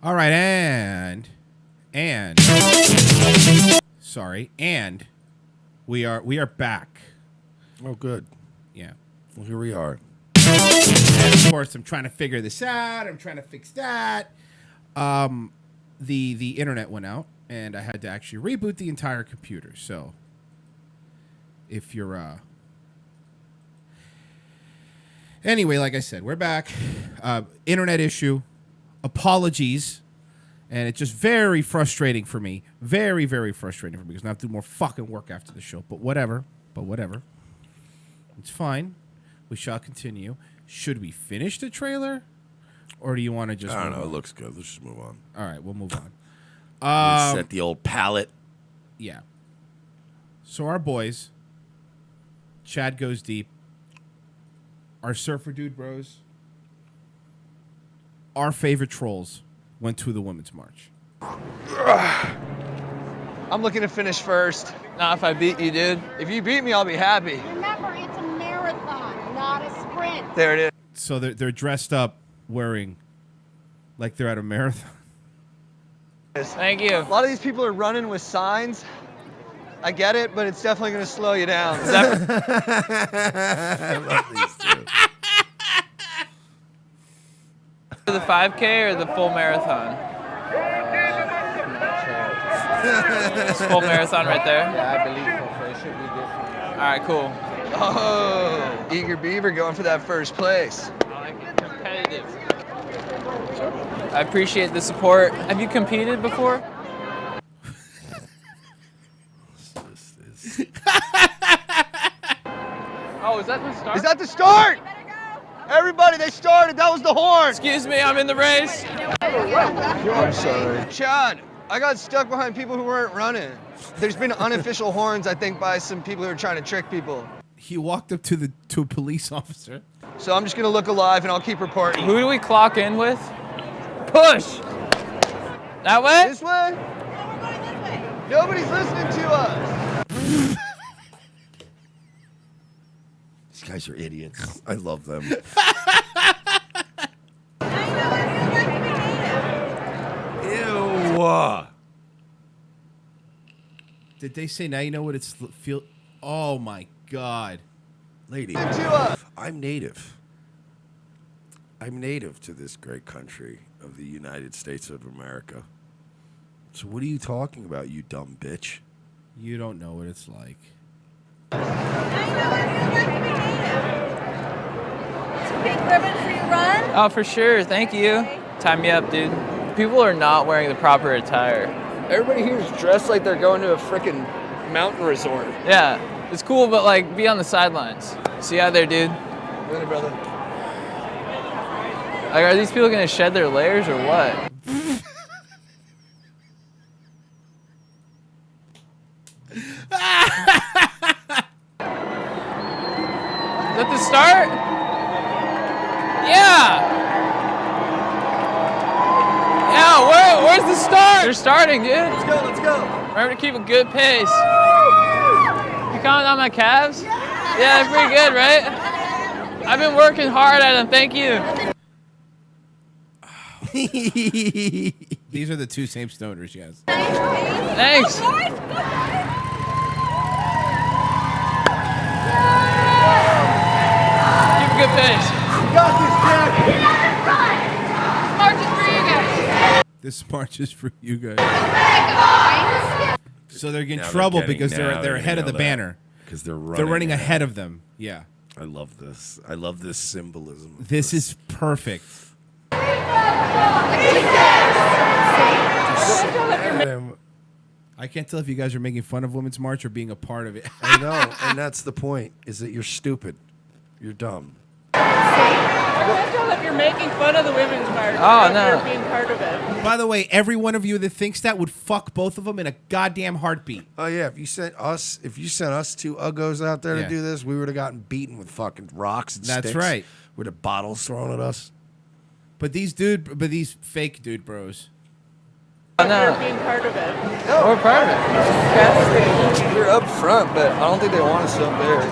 All right, and sorry, and we are back. Oh, good. Yeah. Well, here we are. And of course, I'm trying to figure this out. I'm trying to fix that. The internet went out, and I had to actually reboot the entire computer. So, if you're anyway, like I said, we're back. Internet issue. Apologies. And it's just very frustrating for me. Very, very frustrating for me because I have to do more fucking work after the show. But whatever. It's fine. We shall continue. Should we finish the trailer? Or do you want to just... I don't know. It looks good. Let's just move on. All right, we'll move on. Set the old palette. Yeah. So our boys, Chad Goes Deep, our Surfer Dude Bros, our favorite trolls went to the Women's March. I'm looking to finish first. Not if I beat you, dude. If you beat me, I'll be happy. Remember, it's a marathon, not a sprint. There it is. So they're dressed up wearing like they're at a marathon. Thank you. A lot of these people are running with signs. I get it, but it's definitely going to slow you down. Is that I love these two. The 5K or the full marathon? It's full marathon right there? Yeah, I believe so. So it should be different. All right, cool. Oh, eager beaver going for that first place. I like it. Competitive. I appreciate the support. Have you competed before? Oh, is that the start? Is that the start? Everybody, they started. That was the horn. Excuse me, I'm in the race. I'm sorry. Chad, I got stuck behind people who weren't running. There's been unofficial horns, I think, by some people who are trying to trick people. He walked up to a police officer. So I'm just going to look alive and I'll keep reporting. Who do we clock in with? Push. That way? This way? Nobody's listening to us. These guys are idiots. I love them. Ew. Did they say now you know what it's feel? Oh my God, Lady, I'm native. I'm native to this great country of the United States of America. So what are you talking about, you dumb bitch? you don't know what it's like. Big ribbon for your run? Oh, for sure. Thank you. Tie me up, dude. People are not wearing the proper attire. Everybody here is dressed like they're going to a freaking mountain resort. Yeah, it's cool, but like, be on the sidelines. See you out there, dude. Later, brother. Like, are these people gonna shed their layers or what? Is that the start? Yeah! Yeah, where's the start? They're starting, dude. Let's go. Remember to keep a good pace. You counting on my calves? Yeah, they're pretty good, right? I've been working hard at them, thank you. These are the two same stoners, yes. Thanks. Keep a good pace. You got this, Jack. This march is for you guys. So they're getting trouble because they're ahead of the banner. Because they're running. They're running ahead of them. Yeah. I love this. I love this symbolism. This is perfect. I can't tell if you guys are making fun of Women's March or being a part of it. I know, and that's the point, is that you're stupid. You're dumb. I can't tell if you're making fun of the Women's March Oh, or no. you're being part of it. By the way, every one of you that thinks that would fuck both of them in a goddamn heartbeat. Oh yeah, if you sent us two uggos out there Yeah. to do this, we would have gotten beaten with fucking rocks and That's sticks. right. With the bottles thrown at us. But these fake dude bros. Oh, You're no. being part of it. We're part of it. We're up front, but I don't think they want us up there.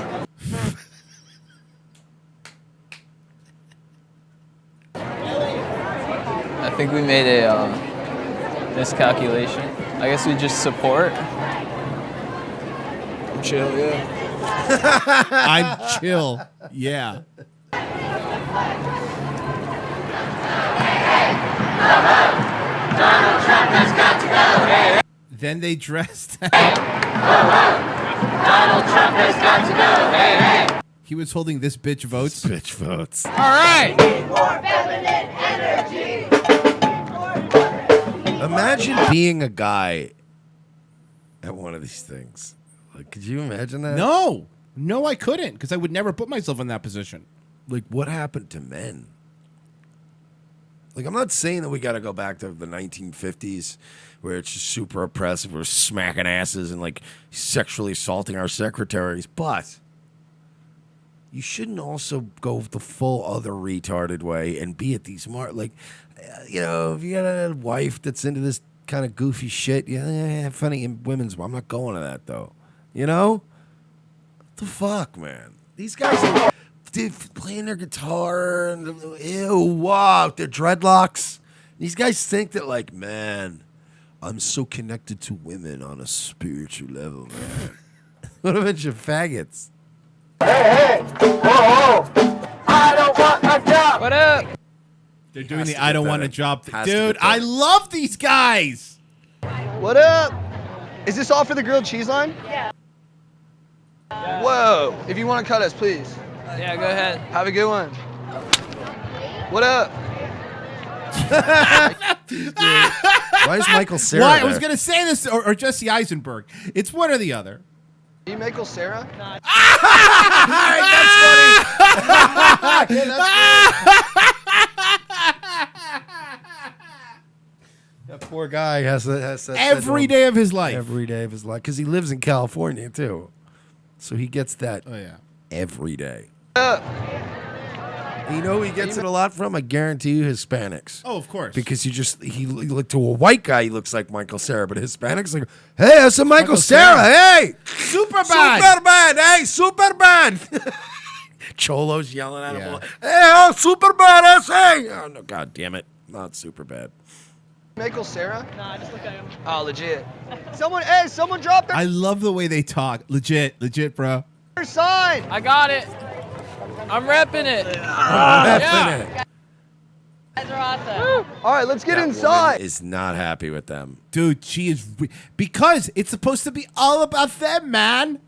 think we made a miscalculation. I guess we just support. I'm chill, yeah. I'm chill. Yeah. Donald Trump has got to go. Then they dressed out. Donald Trump has got to go. Hey, hey. He was holding this bitch votes. Bitch votes. All right. More feminine energy. Imagine being a guy at one of these things. Like, could you imagine that? No, I couldn't, because I would never put myself in that position. Like, what happened to men? Like, I'm not saying that we got to go back to the 1950s where it's just super oppressive. We're smacking asses and, like, sexually assaulting our secretaries. But you shouldn't also go the full other retarded way and be at these like, you know, if you got a wife that's into this kind of goofy shit, yeah, funny in women's. I'm not going to that, though. You know? What the fuck, man? These guys are playing their guitar and ew, wow, their dreadlocks. These guys think that, like, man, I'm so connected to women on a spiritual level, man. What a bunch of faggots. Hey, whoa, I don't want a job. What up? They're doing the I don't want a job thing. Has to Dude, get better. I love these guys. What up? Is this all for the grilled cheese line? Yeah. Whoa. If you want to cut us, please. Yeah, go ahead. Have a good one. What up? Why is Michael Cera Why? I there? was going to say this, or Jesse Eisenberg. It's one or the other. Are you Michael Cera? That's funny. Yeah, that's that poor guy has that Every day of his life. every day of his life because he lives in California too, so he gets that Oh, yeah. every day. What up? And you know who he gets it a lot from? I guarantee you, Hispanics. Oh, of course. Because he look to a white guy, he looks like Michael Cera, but Hispanics like, hey, that's a Michael Cera. Cera. Hey, Super bad. Superman, hey, Superman. Cholo's yelling at Yeah. him. Hey, oh, Superman, hey. Oh, no, God damn it. Not super bad. Michael Cera? Nah, just look at him. Oh, legit. Someone dropped I love the way they talk. Legit, bro. their sign. I got it. I'm repping it. That's yeah. in it. Guys are awesome. All right, let's get That inside. woman is not happy with them. Dude, she is... because it's supposed to be all about them, man.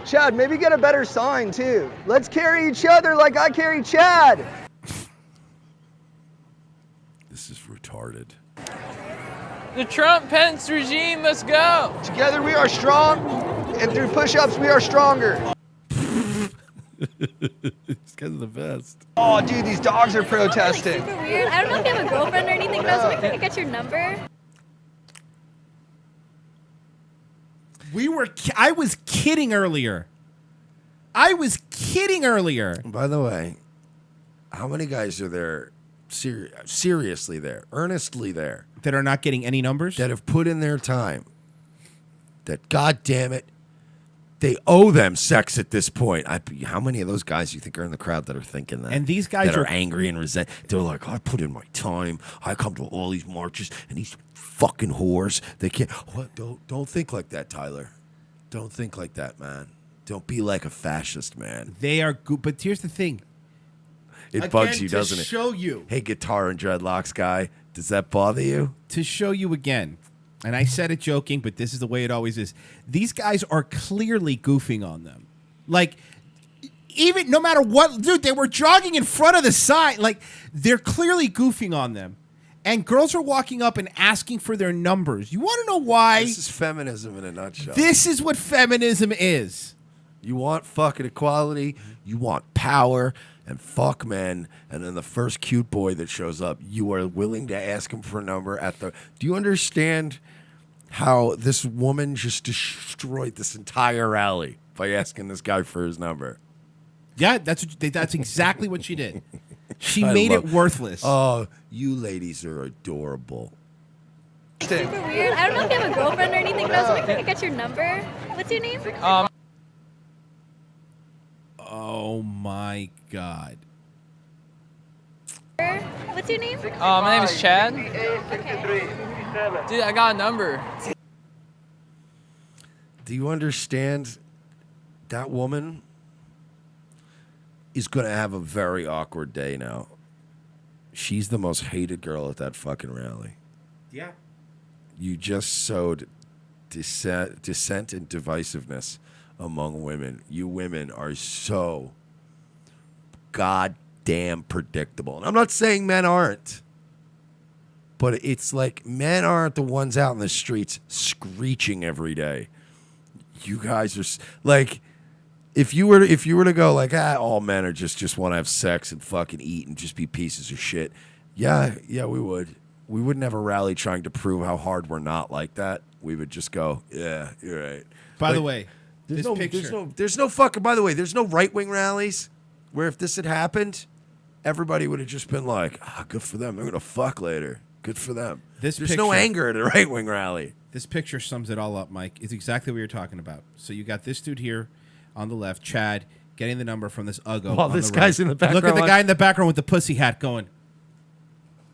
Chad, maybe get a better sign, too. Let's carry each other like I carry Chad. This is retarded. The Trump-Pence regime must go. Together we are strong, and through push-ups we are stronger. These guys are the best. Oh, dude, these dogs are protesting. Super weird. I don't know if you have a girlfriend or anything, but I was wondering if I could get your number. I was kidding earlier. By the way, how many guys are there seriously there, earnestly there, That are not getting any numbers? that have put in their time, that, God damn it, they owe them sex at this point? How many of those guys do you think are in the crowd that are thinking that? And these guys that are are- angry and resent. They're like, I put in my time. I come to all these marches, and these fucking whores, they can't. What? Don't think like that, Tyler. Don't think like that, man. Don't be like a fascist, man. They are good. But here's the thing. It Again, bugs you, to doesn't it? show you. Hey, guitar and dreadlocks guy, does that bother you? To show you again, and I said it joking, but this is the way it always is. These guys are clearly goofing on them. Like, even no matter what, dude, they were jogging in front of the sign. Like, they're clearly goofing on them. And girls are walking up and asking for their numbers. You want to know why? This is feminism in a nutshell. This is what feminism is. You want fucking equality, you want power, and fuck men, and then the first cute boy that shows up, you are willing to ask him for a number at the... Do you understand how this woman just destroyed this entire rally by asking this guy for his number? Yeah, that's exactly what she did. She I made it love- worthless. Oh, you ladies are adorable. Super weird. I don't know if you have a girlfriend or anything, but I was wondering if I could get your number. What's your name? Oh my God. What's your name? My name is Chad. Okay. Dude, I got a number. Do you understand? That woman is going to have a very awkward day now. She's the most hated girl at that fucking rally. Yeah. You just sowed dissent and divisiveness among women. You women are so goddamn predictable. And I'm not saying men aren't. But it's like men aren't the ones out in the streets screeching every day. You guys are like, if you were to go like, all men are just want to have sex and fucking eat and just be pieces of shit. Yeah, we would. We wouldn't have a rally trying to prove how hard we're not like that. We would just go, yeah, you're right. By the way, this picture. There's no fucking. By the way, there's no right wing rallies where if this had happened, everybody would have just been like, good for them. They're gonna fuck later. Good for them. There's no anger at a right wing rally. This picture sums it all up, Mike. It's exactly what you're talking about. So you got this dude here on the left, Chad, getting the number from this Uggo. While this guy's in the background. Look at the guy in the background with the pussy hat going,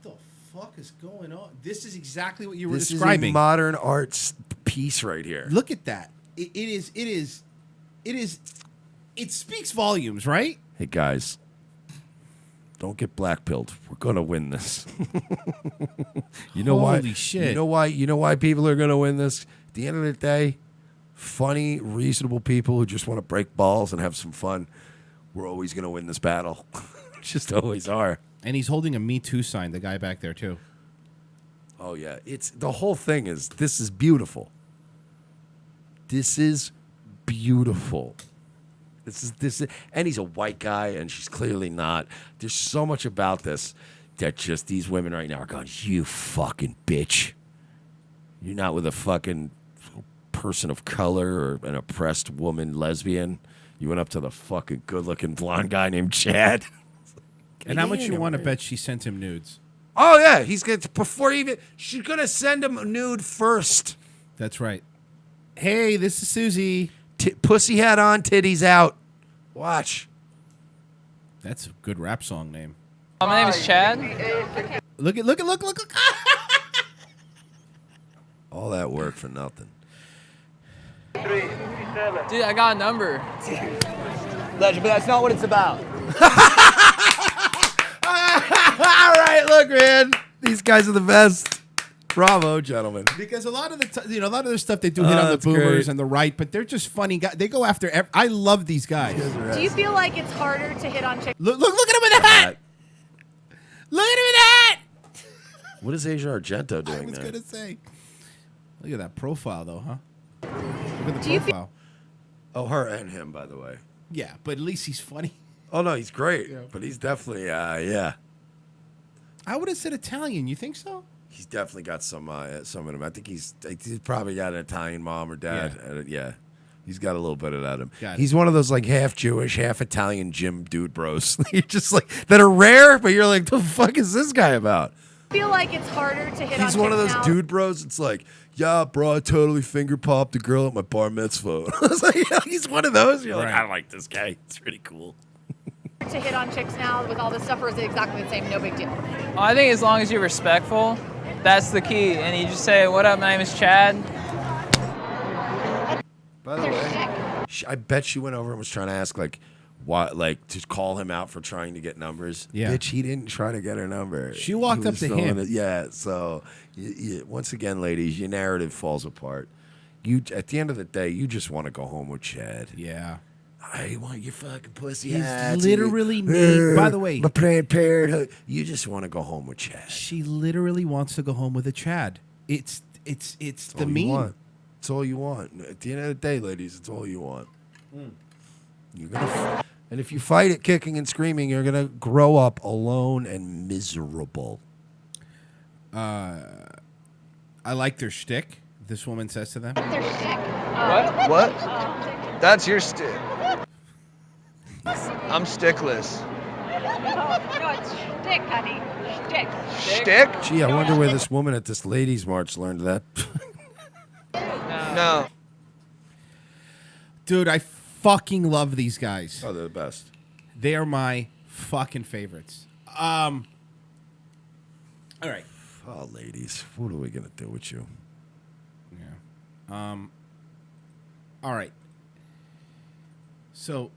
what the fuck is going on? This is exactly what you were describing. This is a modern arts piece right here. Look at that. It speaks volumes, right? Hey, guys. Don't get black-pilled. We're gonna win this. You know why? Holy shit. You know why people are gonna win this? At the end of the day, funny, reasonable people who just want to break balls and have some fun, we're always gonna win this battle. Just always are. And he's holding a Me Too sign, the guy back there too. Oh yeah. It's the whole thing is this is beautiful. This is beautiful. This is, and he's a white guy, and she's clearly not. There's so much about this that just these women right now are going, you fucking bitch. You're not with a fucking person of color or an oppressed woman, lesbian. You went up to the fucking good-looking blonde guy named Chad. And how much you want to bet she sent him nudes? Oh yeah, he's gonna she's gonna send him a nude first. That's right. Hey, this is Susie. Pussy hat on, titties out. Watch. That's a good rap song name. My name is Chad. Look. All that work for nothing. Dude, I got a number. Legend, but that's not what it's about. All right, look, man. These guys are the best. Bravo, gentlemen. Because a lot of the a lot of their stuff they do hit on the boomers great. and the right, but they're just funny guys. They go after. I love these guys. Do you feel like it's harder to hit on chicks? Look at him in the hat. Look at him in the hat. What is Asia Argento doing I was there? gonna say. Look at that profile, though, huh? Look at the profile. Oh, her and him, by the way. Yeah, but at least he's funny. Oh no, he's great. Yeah. But he's definitely, yeah. I would have said Italian. You think so? He's definitely got some of them. I think he's probably got an Italian mom or dad. Yeah. He's got a little bit of that in him. He's one of those like half Jewish, half Italian gym dude bros. You're just like that are rare, but you're like, the fuck is this guy about? I feel like it's harder to hit on He's one of those chicks now. dude bros. It's like, yeah, bro, I totally finger popped a girl at my bar mitzvah. I was like, yeah, he's one of those. You're like, I like this guy. It's really cool. To hit on chicks now with all this stuff, or is it exactly the same? No big deal. I think as long as you're respectful, that's the key. And you just say, what up, my name is Chad. By the way, I bet she went over and was trying to ask, like, why, like, to call him out for trying to get numbers. Yeah. Bitch, he didn't try to get her number. She walked He up was to still him. in it. Yeah, so, once again, ladies, your narrative falls apart. You, at the end of the day, you just want to go home with Chad. Yeah. I want your fucking pussy He's hats. literally made. By the way, my Planned Parenthood. You just want to go home with Chad. she literally wants to go home with a Chad. It's the all you meme. want. It's all you want. At the end of the day, ladies, it's all you want. You're gonna, and if you fight it kicking and screaming, you're gonna grow up alone and miserable. I like their shtick. This woman says to them. Their shtick. What? That's your stick. I'm stickless. No, it's shtick, honey. Shtick. Stick? Gee, I wonder where this woman at this ladies' march learned that. No. Dude, I fucking love these guys. Oh, they're the best. They are my fucking favorites. All right. Oh, ladies, what are we gonna do with you? Yeah. All right. So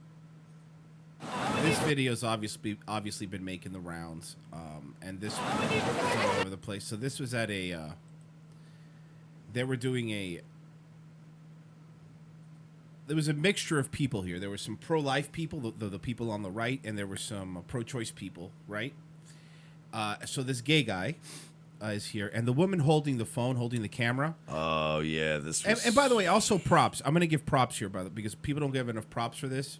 this video's obviously been making the rounds, and this was all over the place. So this was at a. They were doing a. There was a mixture of people here. There were some pro-life people, the people on the right, and there were some pro-choice people, right? So this gay guy is here, and the woman holding the phone, holding the camera. Oh yeah, this. Was... And by the way, also props. I'm going to give props here, because people don't give enough props for this.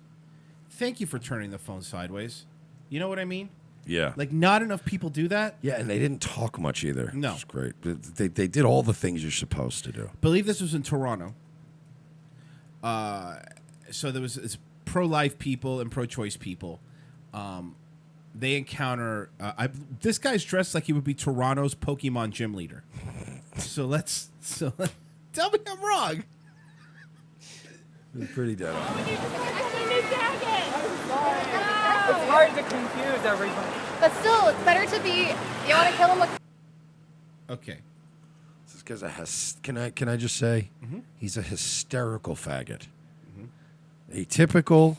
Thank you for turning the phone sideways. You know what I mean? Yeah. Like, not enough people do that. Yeah, and they didn't talk much either. No. It's great. They did all the things you're supposed to do. I believe this was in Toronto. So there was pro-life people and pro-choice people. They encounter... this guy's dressed like he would be Toronto's Pokemon gym leader. So tell me I'm wrong. It's pretty dead on. It's hard to confuse everybody. But still, it's better to be. You want to kill him with. Okay. This guy's can I just say he's a hysterical faggot. A typical,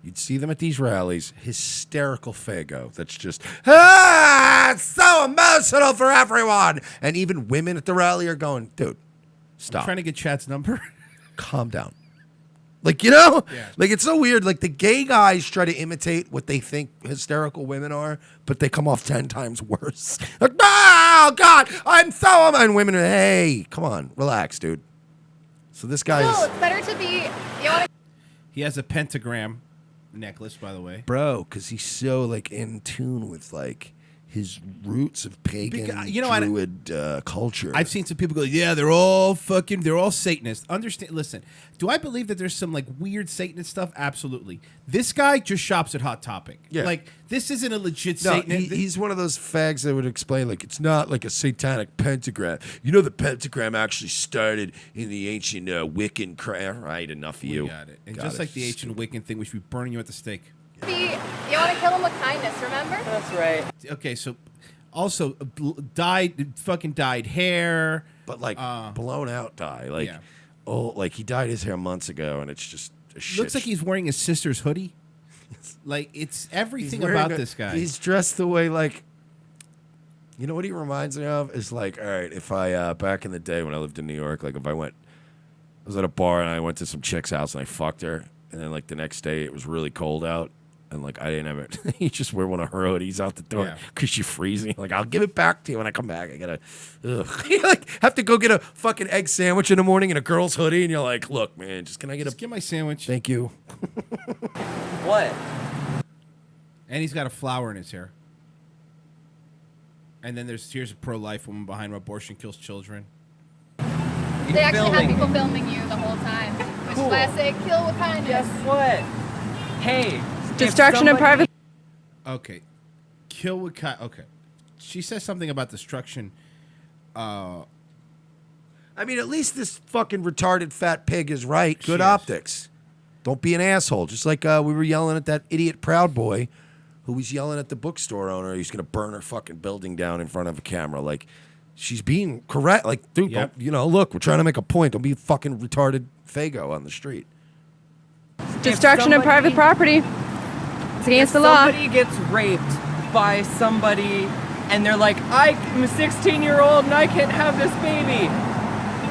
you'd see them at these rallies, hysterical fago. That's just it's so emotional for everyone, and even women at the rally are going, dude, stop. I'm trying to get Chad's number. Calm down. Like, you know, Yeah. like it's so weird. Like the gay guys try to imitate what they think hysterical women are, but they come off 10 times worse. Like, oh God, I'm so. And women are, hey, come on, relax, dude. So this guy No, is, it's better to be. You want to. He has a pentagram necklace, by the way. bro, because he's so like in tune with like his roots of pagan druid culture. I've seen some people go, yeah, they're all Satanists. Listen, do I believe that there's some like weird Satanist stuff? Absolutely. This guy just shops at Hot Topic. Yeah. Like, this isn't a legit No, Satanist. he's one of those fags that would explain, like, it's not like a satanic pentagram. You know, the pentagram actually started in the ancient Wiccan craft. Right, enough of you. We got it. And just like the ancient Wiccan thing, we should be burning you at the stake. You want to kill him with kindness, remember? That's right. Okay, so also dyed hair. But like blown out dye. Like, Yeah. like he dyed his hair months ago, and it's just a shit. Looks like he's wearing his sister's hoodie. Like, it's everything wearing about this guy. He's dressed the way, like, you know what he reminds me of? Is like, all right, if I, back in the day when I lived in New York, like if I was at a bar and I went to some chick's house and I fucked her, and then like the next day it was really cold out, and like I didn't have it. You just wear one of her hoodies out the door because you freeze me. Like, I'll give it back to you when I come back. I gotta, you like have to go get a fucking egg sandwich in the morning in a girl's hoodie, and you're like, look, man, can I get get my sandwich? Thank you. What? And he's got a flower in his hair. And then here's a pro-life woman behind him. Abortion kills children. They actually have people filming you the whole time. Which is why I say kill with kindness. Guess what? Hey. Destruction of private. Okay. Kill with okay. She says something about destruction. I mean, at least this fucking retarded fat pig is right. Good optics. Don't be an asshole. Just like we were yelling at that idiot Proud Boy who was yelling at the bookstore owner he's going to burn her fucking building down in front of a camera. Like, she's being correct. Like, dude, don't, look, we're trying to make a point. Don't be a fucking retarded fago on the street. Destruction of private property. It's against the law. Somebody gets raped by somebody and they're like, I'm a 16-year-old and I can't have this baby.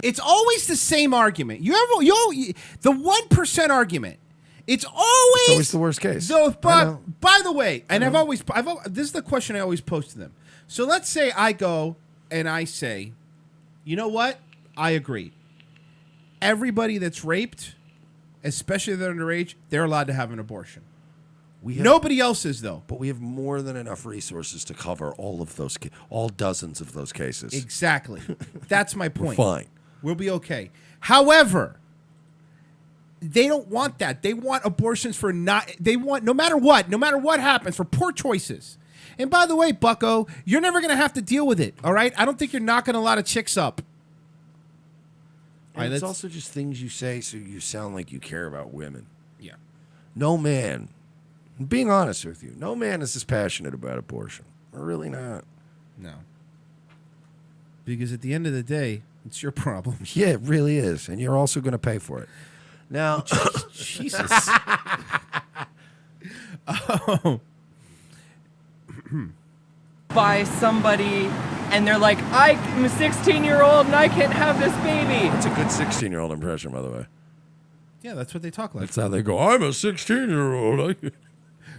It's always the same argument. The 1% argument. It's always the worst case. So, but by the way, and this is the question I always pose to them. So let's say I go and I say, you know what? I agree. Everybody that's raped, especially if they're underage, they're allowed to have an abortion. Nobody else is, though. But we have more than enough resources to cover all of those, all dozens of those cases. Exactly. That's my point. We're fine. We'll be okay. However, they don't want that. They want abortions for they want, no matter what happens, for poor choices. And by the way, bucko, you're never going to have to deal with it, all right? I don't think you're knocking a lot of chicks up. And it's also just things you say so you sound like you care about women. Yeah. No man, being honest with you, no man is as passionate about abortion. We're really not. No. Because at the end of the day, it's your problem. Yeah, it really is. And you're also going to pay for it. Now, Jesus. Oh. By somebody, and they're like, I'm a 16-year-old and I can't have this baby. That's a good 16-year-old impression, by the way. Yeah, that's what they talk like. That's how they go, I'm a 16-year-old.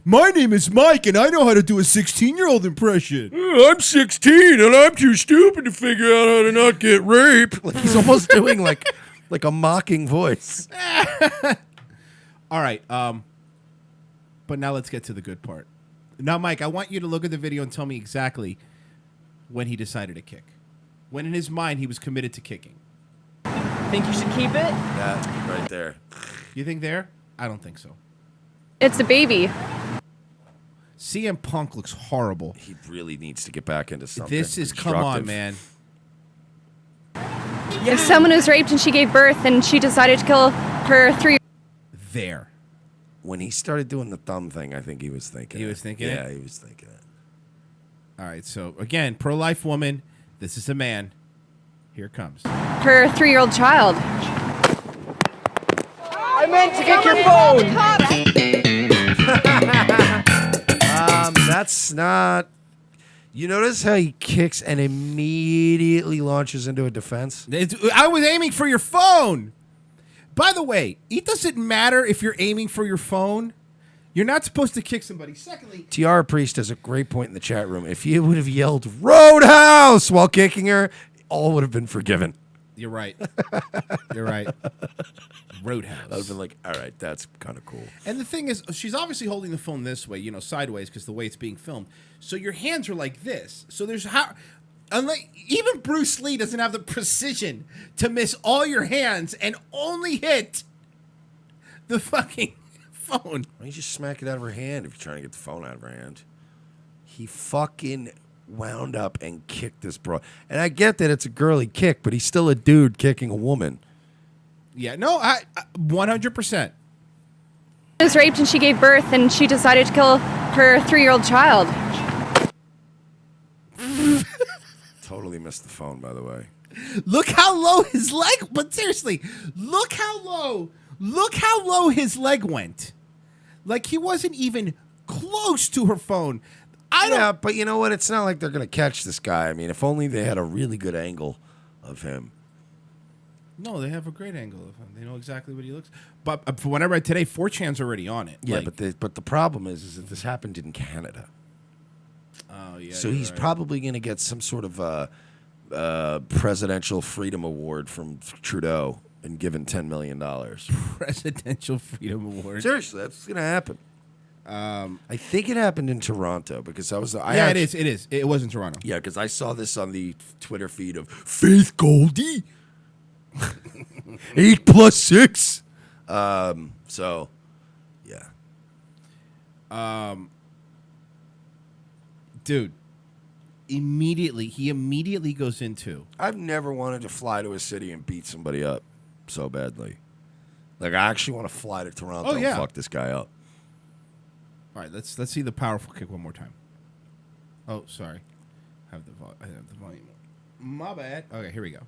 My name is Mike, and I know how to do a 16-year-old impression. I'm 16, and I'm too stupid to figure out how to not get raped. Like he's almost doing like a mocking voice. All right, but now let's get to the good part. Now, Mike, I want you to look at the video and tell me exactly when he decided to kick. When in his mind he was committed to kicking. Think you should keep it? That right there. You think there? I don't think so. It's a baby. CM Punk looks horrible. He really needs to get back into something. This is, come on, man. If someone was raped and she gave birth and she decided to kill her 3. There. When he started doing the thumb thing, I think he was thinking. He was thinking Yeah, it? he was thinking it. All right, so again, pro-life woman. This is a man. Here it comes. Her 3-year-old child. I meant to get your phone. That's not. You notice how he kicks and immediately launches into a defense? I was aiming for your phone. By the way, it doesn't matter if you're aiming for your phone. You're not supposed to kick somebody. Secondly, Tiara Priest has a great point in the chat room. If you would have yelled Roundhouse while kicking her, all would have been forgiven. you're right. You're right. Roadhouse. I would have been like, all right, that's kind of cool. And the thing is, she's obviously holding the phone this way, sideways, because the way it's being filmed. So your hands are like this. So there's how. Unless, even Bruce Lee doesn't have the precision to miss all your hands and only hit the fucking phone. Why don't you just smack it out of her hand if you're trying to get the phone out of her hand? He fucking wound up and kicked this bro. And I get that it's a girly kick, but he's still a dude kicking a woman. Yeah, no, I 100%. Was raped and she gave birth and she decided to kill her 3-year-old child. Totally missed the phone, by the way. Look how low his leg. But seriously, look how low his leg went. Like he wasn't even close to her phone. Yeah, but you know what? It's not like they're gonna catch this guy. I mean, if only they had a really good angle of him. No, they have a great angle of him. They know exactly what he looks. But from what I read today, 4chan's already on it. Yeah, but the problem is that this happened in Canada. Oh yeah. So he's probably going to get some sort of presidential freedom award from Trudeau and given $10 million. Presidential freedom award. Seriously, that's going to happen. I think it happened in Toronto because I was. It is. It was in Toronto. Yeah, because I saw this on the Twitter feed of Faith Goldie. 8+6. So, yeah. Dude, he immediately goes into. I've never wanted to fly to a city and beat somebody up so badly. Like, I actually want to fly to Toronto and fuck this guy up. All right, let's see the powerful kick one more time. Oh, sorry. I have the volume. My bad. Okay, here we go.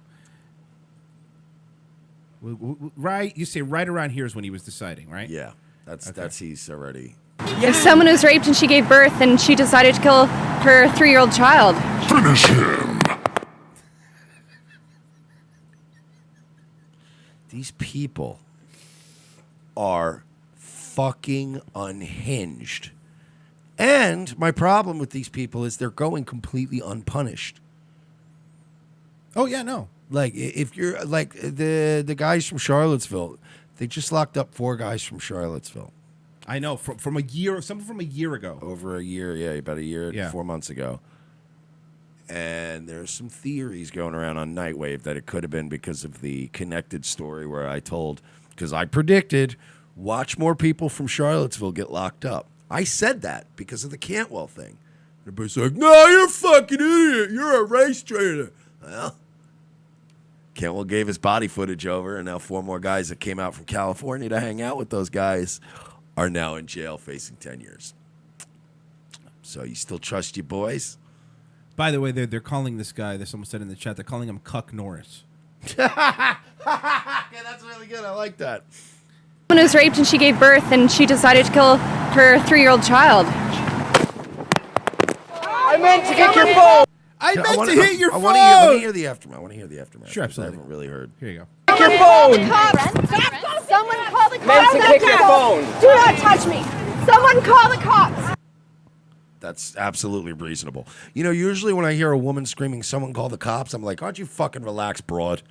Right, you say right around here is when he was deciding, right? Yeah, that's he's already. If someone was raped and she gave birth and she decided to kill her 3-year-old child. Finish him. These people are fucking unhinged. And my problem with these people is they're going completely unpunished. Oh, yeah, no. Like, if you're, like, the guys from Charlottesville, they just locked up 4 guys from Charlottesville. I know, from a year, something from a year ago. Over a year, yeah, about a year, 4 months ago. And there's some theories going around on Nightwave that it could have been because of the connected story where I told, because I predicted, watch more people from Charlottesville get locked up. I said that because of the Cantwell thing. Everybody's like, no, you're a fucking idiot. You're a race trainer. Well, Cantwell gave his body footage over, and now 4 more guys that came out from California to hang out with those guys are now in jail facing 10 years. So you still trust your boys? By the way, they're calling this guy. There's someone said in the chat. They're calling him Cuck Norris. Yeah, that's really good. I like that. Woman was raped and she gave birth and she decided to kill her 3-year-old child. I meant to get your phone. I meant to hit your phone. I want to hear the aftermath. I want to hear the aftermath. Sure, 'cause I absolutely. haven't really heard. Here you go. Take your phone. Someone call the cops. Meant to kick your phone. Do not touch me. Someone call the cops. That's absolutely reasonable. You know, usually when I hear a woman screaming, "Someone call the cops," I'm like, "Aren't you fucking relaxed, broad?"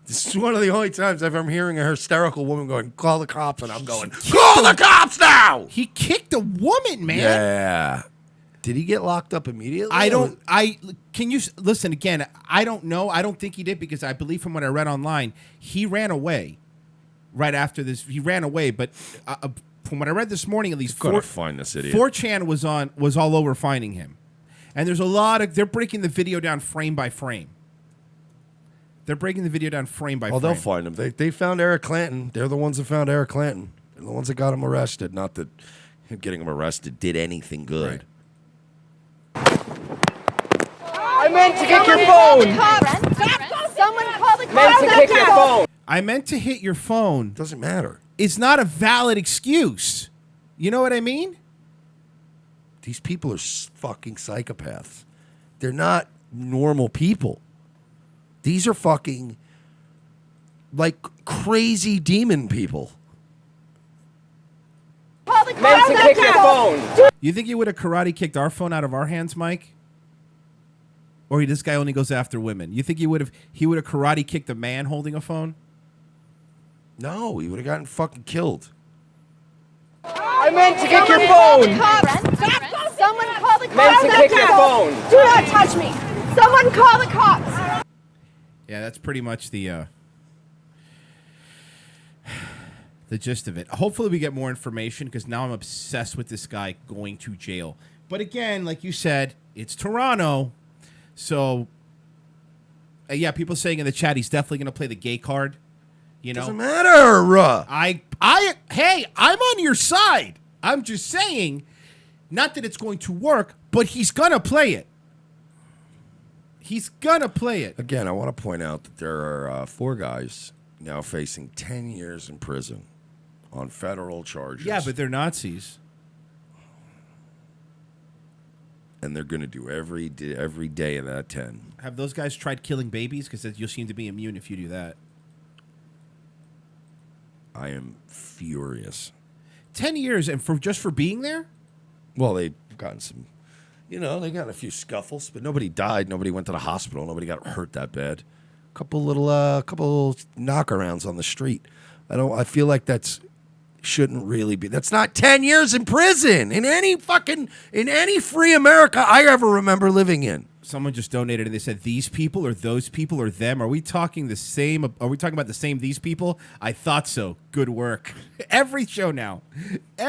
This is one of the only times I'm hearing a hysterical woman going, "Call the cops," and I'm going, "Call the cops now!" He kicked a woman, man. Yeah. Did he get locked up immediately? Can you listen again? I don't know. I don't think he did because I believe from what I read online, he ran away right after this. He ran away, but from what I read this morning, at least Gotta find this idiot. 4chan was all over finding him, and there's a lot of they're breaking the video down frame by frame. They're breaking the video down frame by frame. They'll find him. They found Eric Clanton. They're the ones that found Eric Clanton. They're the ones that got him arrested. Not that getting him arrested did anything good. Right. I meant to get your phone. Someone call the cops. Meant to kick your phone. I meant to hit your phone. Doesn't matter. It's not a valid excuse. You know what I mean? These people are fucking psychopaths. They're not normal people. These are fucking like crazy demon people. Meant to kick your phone. You think he would have karate kicked our phone out of our hands, Mike? Or this guy only goes after women? You think he would have karate kicked a man holding a phone? No, he would have gotten fucking killed. I meant to get your phone. Someone call the cops. Meant to kick your phone. Do not touch me. Someone call the cops. Yeah, that's pretty much the gist of it. Hopefully we get more information because now I'm obsessed with this guy going to jail. But again, like you said, it's Toronto. So, yeah, people saying in the chat he's definitely going to play the gay card. You know, Doesn't matter. Hey, I'm on your side. I'm just saying, not that it's going to work, but he's going to play it. He's going to play it. Again, I want to point out that there are 4 guys now facing 10 years in prison on federal charges. Yeah, but they're Nazis. And they're going to do every day of that 10. Have those guys tried killing babies? Because you'll seem to be immune if you do that. I am furious. 10 years and just for being there? Well, they've gotten some, they got a few scuffles, but nobody died. Nobody went to the hospital. Nobody got hurt that bad. Couple knockarounds on the street. I feel like shouldn't really be. That's not 10 years in prison in any free America I ever remember living in. Someone just donated and they said, these people or those people or them. Are we talking the same? Are we talking about the same these people? I thought so. Good work. Every show now. By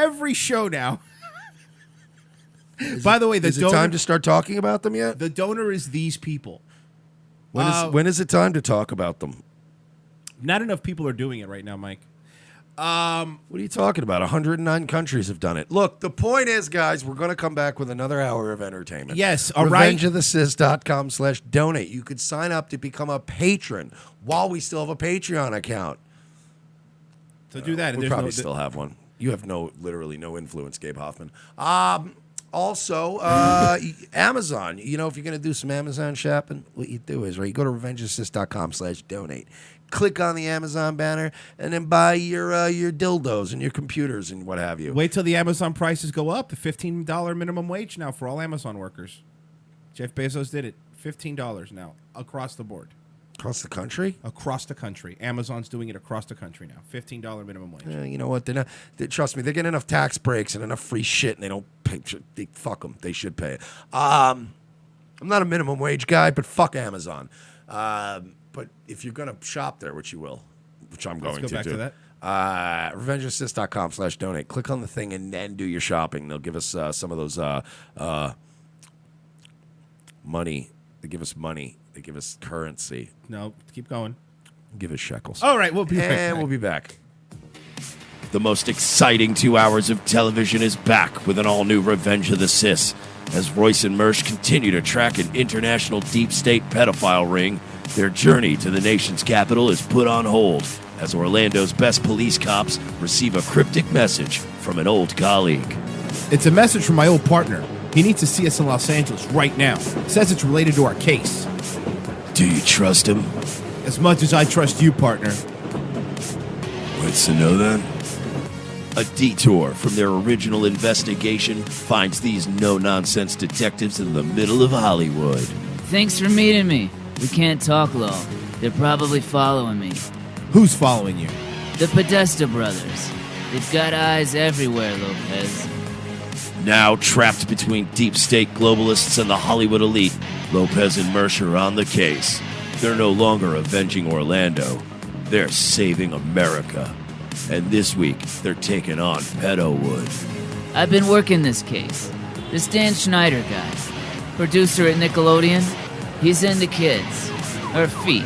the way, is it time to start talking about them yet? The donor is these people. When is it time to talk about them? Not enough people are doing it right now, Mike. What are you talking about? 109 countries have done it. Look, the point is, guys, we're going to come back with another hour of entertainment. Yes, all right. RevengeOfTheSys.com/donate. You could sign up to become a patron while we still have a Patreon account. So do that. We probably still have one. You have literally no influence, Gabe Hoffman. Also, Amazon. If you're going to do some Amazon shopping, what you do is, you go to RevengeOfTheSys.com/donate. Click on the Amazon banner and then buy your dildos and your computers and what have you. Wait till the Amazon prices go up. The $15 minimum wage now for all Amazon workers. Jeff Bezos did it. $15 now across the board. Across the country? Across the country. Amazon's doing it across the country now. $15 minimum wage. You know what? Trust me, they get enough tax breaks and enough free shit, and they don't pay. Fuck them. They should pay it. I'm not a minimum wage guy, but fuck Amazon. But if you're going to shop there, which you will, which I'm going to do. Let's go back to that. RevengeOfTheSys.com/donate. Click on the thing and then do your shopping. They'll give us some of those money. They give us money. They give us currency. No, keep going. Give us shekels. All right, we'll be back. And we'll be back. The most exciting 2 hours of television is back with an all-new Revenge of the Sys. As Royce and Mersch continue to track an international deep state pedophile ring, their journey to the nation's capital is put on hold as Orlando's best police cops receive a cryptic message from an old colleague. It's a message from my old partner. He needs to see us in Los Angeles right now. Says it's related to our case. Do you trust him? As much as I trust you, partner. What's to know then? A detour from their original investigation finds these no-nonsense detectives in the middle of Hollywood. Thanks for meeting me. We can't talk long. They're probably following me. Who's following you? The Podesta brothers. They've got eyes everywhere, Lopez. Now trapped between deep state globalists and the Hollywood elite, Lopez and Mersch are on the case. They're no longer avenging Orlando. They're saving America. And this week, they're taking on Pedowood. I've been working this case. This Dan Schneider guy, producer at Nickelodeon, he's into kids. Or feet.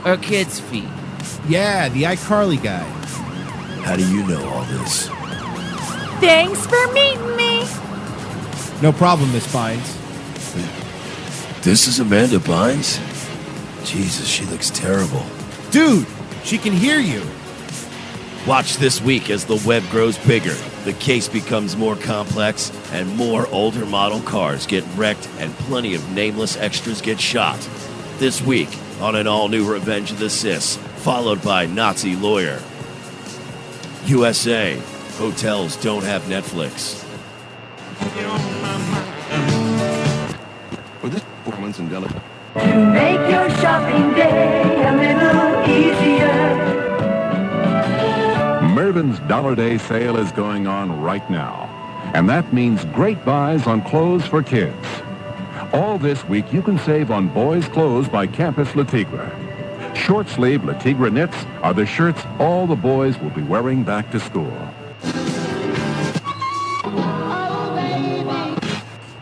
Or kids' feet. Yeah, the iCarly guy. How do you know all this? Thanks for meeting me. No problem, Miss Bynes. This is Amanda Bynes? Jesus, she looks terrible. Dude, she can hear you. Watch this week as the web grows bigger, the case becomes more complex, and more older model cars get wrecked and plenty of nameless extras get shot. This week on an all-new Revenge of the Sis, followed by Nazi Lawyer. USA, hotels don't have Netflix. For this performance in Delaware. To make your shopping day a little easier. Mervyn's Dollar Day sale is going on right now, and that means great buys on clothes for kids. All this week, you can save on boys' clothes by Campus Le Tigre. Short-sleeve Le Tigre knits are the shirts all the boys will be wearing back to school.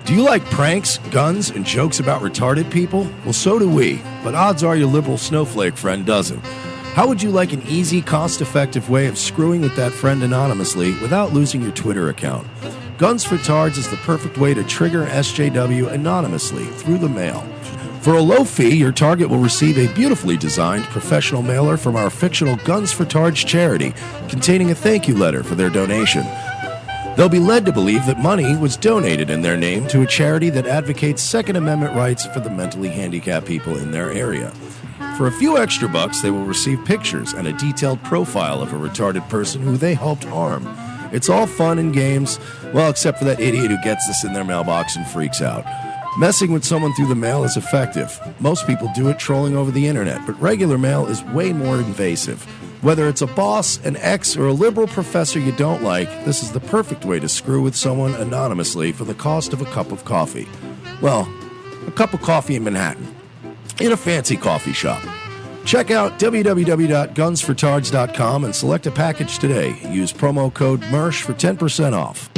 Do you like pranks, guns, and jokes about retarded people? Well, so do we, but odds are your liberal snowflake friend doesn't. How would you like an easy, cost-effective way of screwing with that friend anonymously without losing your Twitter account? Guns for Tards is the perfect way to trigger SJW anonymously through the mail. For a low fee, your target will receive a beautifully designed professional mailer from our fictional Guns for Tards charity containing a thank you letter for their donation. They'll be led to believe that money was donated in their name to a charity that advocates Second Amendment rights for the mentally handicapped people in their area. For a few extra bucks, they will receive pictures and a detailed profile of a retarded person who they helped harm. It's all fun and games, well, except for that idiot who gets this in their mailbox and freaks out. Messing with someone through the mail is effective. Most people do it trolling over the internet, but regular mail is way more invasive. Whether it's a boss, an ex, or a liberal professor you don't like, this is the perfect way to screw with someone anonymously for the cost of a cup of coffee. Well, a cup of coffee in Manhattan, in a fancy coffee shop. Check out www.gunsfortards.com and select a package today. Use promo code MERSH for 10% off.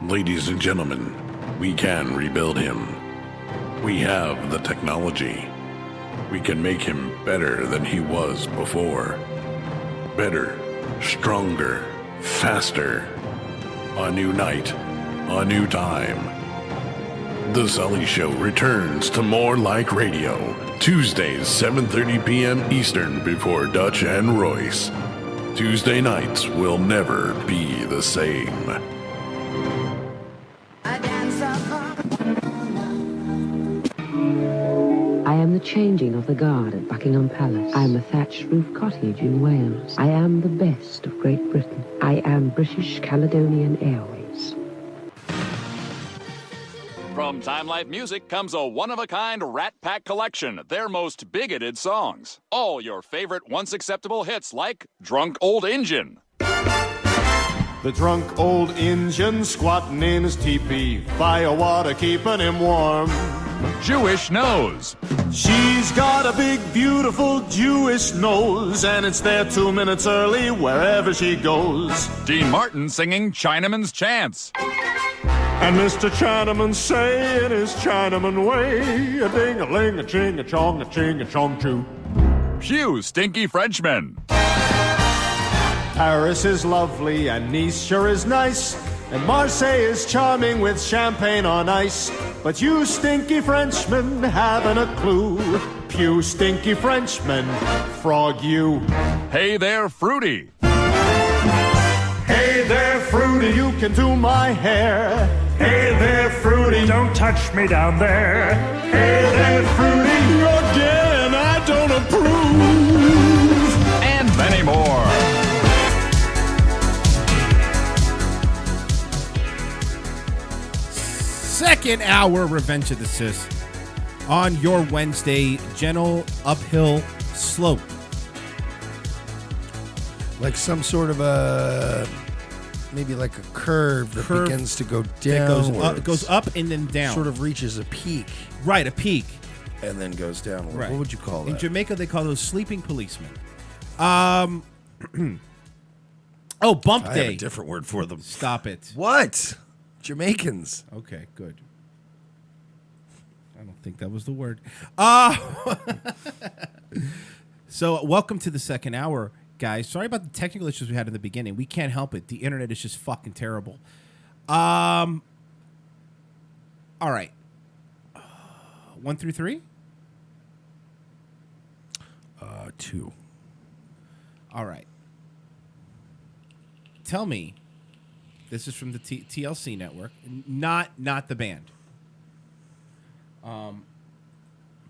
Ladies and gentlemen, we can rebuild him. We have the technology. We can make him better than he was before. Better, stronger, faster. A new night, a new time. The Sully Show returns to More Like Radio, Tuesdays, 7:30 p.m. Eastern before Dutch and Royce. Tuesday nights will never be the same. I am the changing of the guard at Buckingham Palace. I am a thatched roof cottage in Wales. I am the best of Great Britain. I am British Caledonian Airways. From Time Life Music comes a one-of-a-kind Rat Pack collection, their most bigoted songs. All your favorite once-acceptable hits like Drunk Old Injun. The drunk old Injun squatting in his teepee, fire water keeping him warm. Jewish nose. She's got a big, beautiful Jewish nose, and it's there 2 minutes early wherever she goes. Dean Martin singing Chinaman's Chants. And Mr. Chinaman say in his Chinaman way, a ding-a-ling, a ching, a chong, a ching, a chong, choo. Phew, stinky Frenchman. Paris is lovely and Nice sure is nice, and Marseille is charming with champagne on ice. But you stinky Frenchmen haven't a clue. Pew stinky Frenchmen, frog you. Hey there, Fruity. Hey there, Fruity, you can do my hair. Hey there, Fruity, don't touch me down there. Hey there, Fruity, again, I don't approve. And many more. Second hour Revenge of the Sis on your Wednesday, gentle uphill slope. Like some sort of a, maybe like a curve that begins to go down. It goes up and then down. Sort of reaches a peak. Right, a peak. And then goes downward. Right. What would you call that? In Jamaica, they call those sleeping policemen. Oh, bump I day. have a different word for them. Stop it. What? Jamaicans. Okay, good. I don't think that was the word. So, welcome to the second hour, guys. Sorry about the technical issues we had in the beginning. We can't help it. The internet is just fucking terrible. All right. 1 through 3? 2. All right. Tell me, this is from the TLC network, not the band.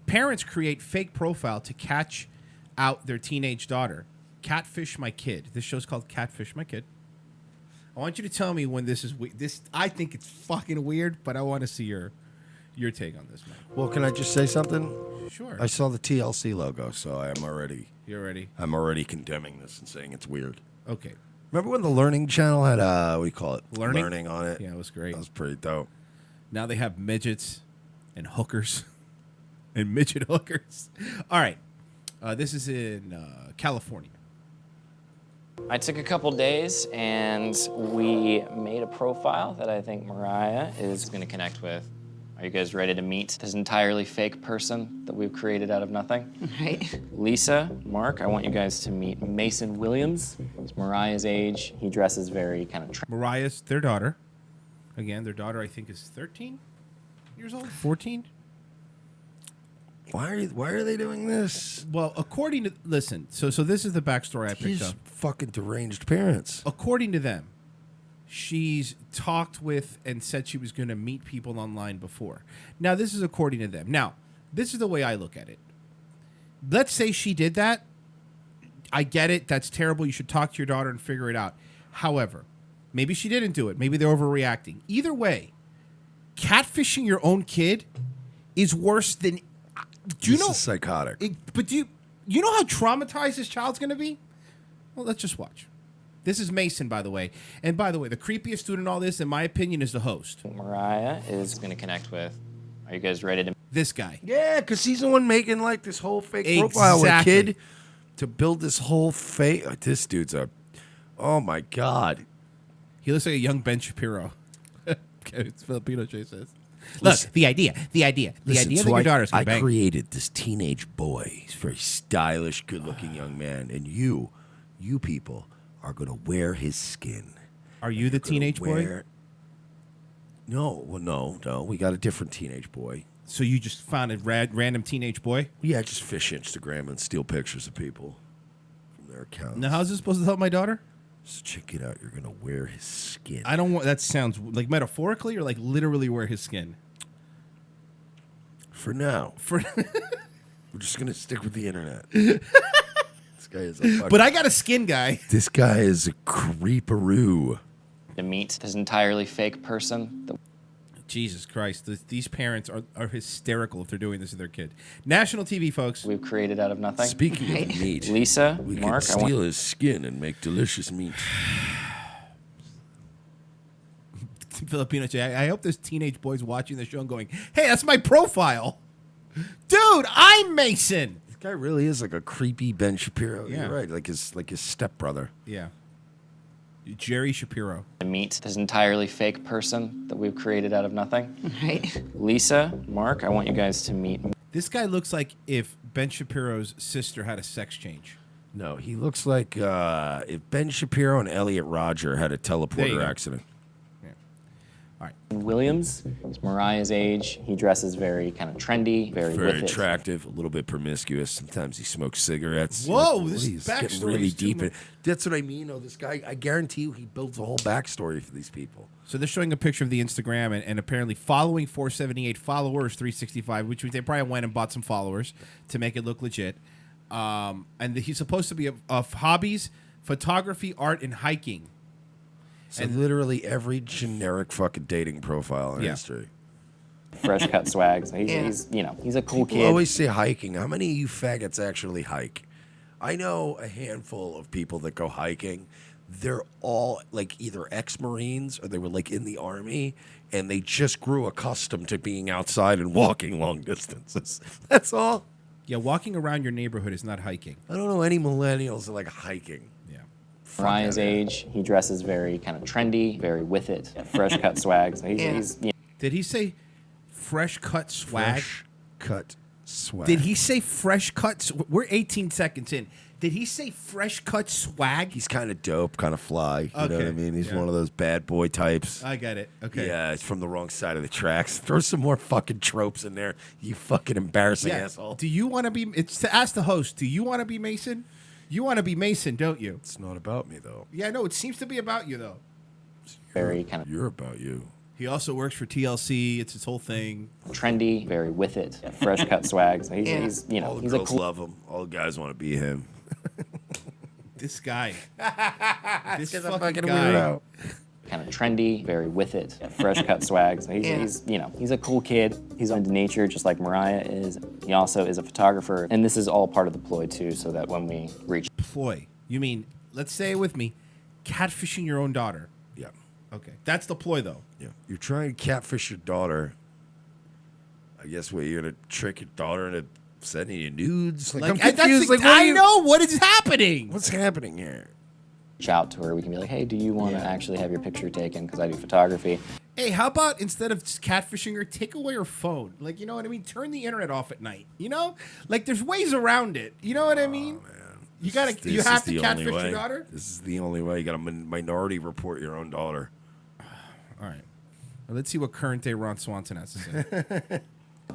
Parents create fake profile to catch out their teenage daughter. Catfish My Kid. This show's called Catfish My Kid. I want you to tell me when this is this. I think it's fucking weird, but I want to see your take on this, man. Well, can I just say something? Sure. I saw the TLC logo, so You're ready? I'm already condemning this and saying it's weird. Okay. Remember when the Learning Channel had, what do you call it? Learning on it? Yeah, it was great. That was pretty dope. Now they have midgets and hookers and midget hookers. All right. This is in California. I took a couple days and we made a profile that I think Mariah is going to connect with. Are you guys ready to meet this entirely fake person that we've created out of nothing? Right. Lisa, Mark, I want you guys to meet Mason Williams. He's Mariah's age. He dresses very kind of... Mariah's their daughter. Again, their daughter, I think, is 13 years old? 14? Why are they doing this? Well, according to... Listen, so this is the backstory I picked up. Fucking deranged parents. According to them, she's talked with and said she was going to meet people online before. Now, this is according to them. Now, this is the way I look at it. Let's say she did that. I get it. That's terrible. You should talk to your daughter and figure it out. However, maybe she didn't do it. Maybe they're overreacting. Either way, catfishing your own kid is worse than... This is psychotic. But do you know how traumatized this child's going to be? Well, let's just watch. This is Mason, by the way. And by the way, the creepiest student in all this, in my opinion, is the host. Mariah is going to connect with. Are you guys ready to... This guy. Yeah, because he's the one making like this whole fake profile with a kid to build this whole fake... This dude's a... Oh, my God. He looks like a young Ben Shapiro. It's Filipino Jay says. Look, the idea that your daughter's going to bang. I created this teenage boy. He's a very stylish, good-looking young man. And you people are going to wear his skin. Are you the teenage boy? No. Well, no. We got a different teenage boy. So you just found a random teenage boy? Yeah, just fish Instagram and steal pictures of people from their accounts. Now, how's this supposed to help my daughter? So check it out. You're going to wear his skin. I don't want... That sounds like metaphorically or like literally wear his skin? For now. We're just going to stick with the internet. This guy is a fucking... But I got a skin guy. This guy is a creeperoo. To meet this entirely fake person. Jesus Christ. These parents are hysterical if they're doing this to their kid. National TV, folks. We've created out of nothing. Speaking of meat, Lisa, we Mark, can steal his skin and make delicious meat. Filipino chick. I hope there's teenage boys watching the show and going, "Hey, that's my profile, dude. I'm Mason." This guy really is like a creepy Ben Shapiro. Yeah. You're right, like his stepbrother. Yeah. Jerry Shapiro. To meet this entirely fake person that we've created out of nothing. Right. Lisa, Mark, I want you guys to meet. This guy looks like if Ben Shapiro's sister had a sex change. No, he looks like if Ben Shapiro and Elliot Rodger had a There you teleporter go. accident. Williams. He's Mariah's age. He dresses very kind of trendy, very Very with it. attractive, a little bit promiscuous. Sometimes he smokes cigarettes. Whoa, Like, this he's getting backstory really is too deep. much. That's what I mean. Oh, this guy, I guarantee you, he builds a whole backstory for these people. So they're showing a picture of the Instagram and apparently following 478 followers, 365, which means they probably went and bought some followers to make it look legit. And he's supposed to be of hobbies, photography, art, and hiking. So literally every generic fucking dating profile in Yeah. history. Fresh cut swag. So he's he's a cool People kid. always say hiking. How many of you faggots actually hike? I know a handful of people that go hiking. They're all like either ex-Marines or they were like in the Army, and they just grew accustomed to being outside and walking long distances. That's all. Yeah, walking around your neighborhood is not hiking. I don't know any millennials that like hiking. Yeah. Mariah's age. He dresses very kind of trendy, very with it. Fresh cut swag. So he's Did he say fresh cut swag? Fresh cut swag. Did he say fresh cut? We're 18 seconds in. Did he say fresh cut swag? He's kind of dope, kind of fly. You know what I Okay, mean? He's yeah. one of those bad boy types. I get it. Okay. Yeah, it's from the wrong side of the tracks. Throw some more fucking tropes in there, you fucking embarrassing asshole. Do you want to be? It's to ask the host. Do you want to be Mason? You want to be Mason, don't you? It's not about me though. Yeah, no. It seems to be about you though. very kind of You're about you. He also works for TLC. It's his whole thing. trendy, very with it. Fresh cut swag. So he's All the he's a girls cool. love him. All the guys want to be him. This guy. This He's a fucking fucking guy. weirdo. Kind of trendy, very with it. Fresh cut swag. So he's a cool kid. He's into nature just like Mariah is. He also is a photographer, and this is all part of the ploy too, so that when we reach Ploy. You mean? Let's say it with me. Catfishing your own daughter. Yeah. Okay. That's the ploy, though. Yeah. You're trying to catfish your daughter. I guess what, you're gonna trick your daughter into sending you nudes? I'm confused. I know what is happening. What's happening here? reach out to her, we can be like, hey, do you want to actually have your picture taken? Because I do photography. Hey, how about instead of just catfishing her, take away her phone? Like, you know what I mean? Turn the internet off at night. You know, like there's ways around it. You know what I mean? You gotta, you have to catfish your daughter. This is the only way. You got to minority report your own daughter. All right. Well, let's see what current day Ron Swanson has to say.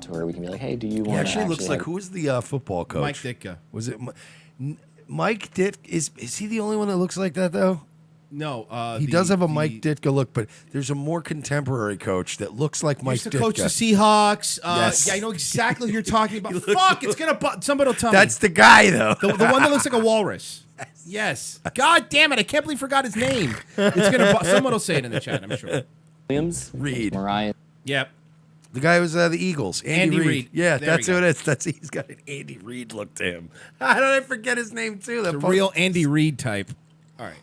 To where we can be like, hey, do you want He to actually looks like, who was the football coach? Mike Ditka. Was it Mike Ditka? Is he the only one that looks like that though? No, he does have a Mike Ditka look, but there's a more contemporary coach that looks like Mike Used to Ditka. coach the Seahawks. Yes. Yeah, I know exactly who you're talking about. Fuck, it's gonna. Somebody will tell That's me. the guy though. The one that looks like a walrus. Yes. God damn it! I can't believe I forgot his name. It's gonna. Someone will say it in the chat. I'm sure. Williams, Reed, Mariah. Yep. The guy was the Eagles. Andy Reid. Yeah, There that's we who go. it is. He's got an Andy Reid look to him. How did I forget his name too? The real Andy Reid type. All right.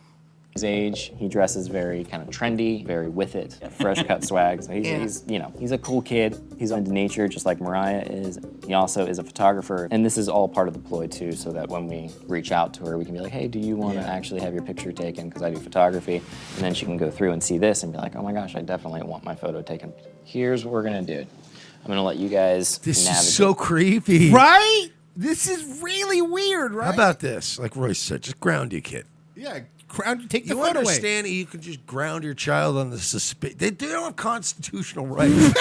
His age, he dresses very kind of trendy, very with it, fresh cut swag. So he's a cool kid. He's into nature just like Mariah is. He also is a photographer, and this is all part of the ploy too, so that when we reach out to her, we can be like, hey, do you want to actually have your picture taken? Because I do photography, and then she can go through and see this and be like, oh my gosh, I definitely want my photo taken. Here's what we're gonna do. I'm gonna let you guys This navigate. is so creepy. Right? This is really weird, right? How about this? Like Royce said, just ground your kid. Yeah, take the You photo away. understand that you can just ground your child on the suspicion. They don't have constitutional rights.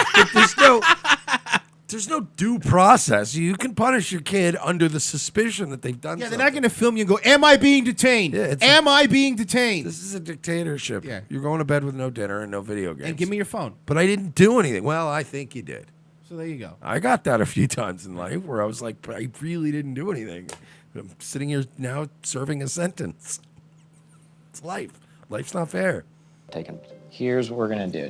There's no due process. You can punish your kid under the suspicion that they've done Yeah, they're something. not going to film you and go, am I being detained? Am I being detained? This is a dictatorship. Yeah. You're going to bed with no dinner and no video games. And give me your phone. But I didn't do anything. Well, I think you did. So there you go. I got that a few times in life where I was like, I really didn't do anything. I'm sitting here now serving a sentence. It's life. Life's not fair. Taken. Here's what we're gonna do.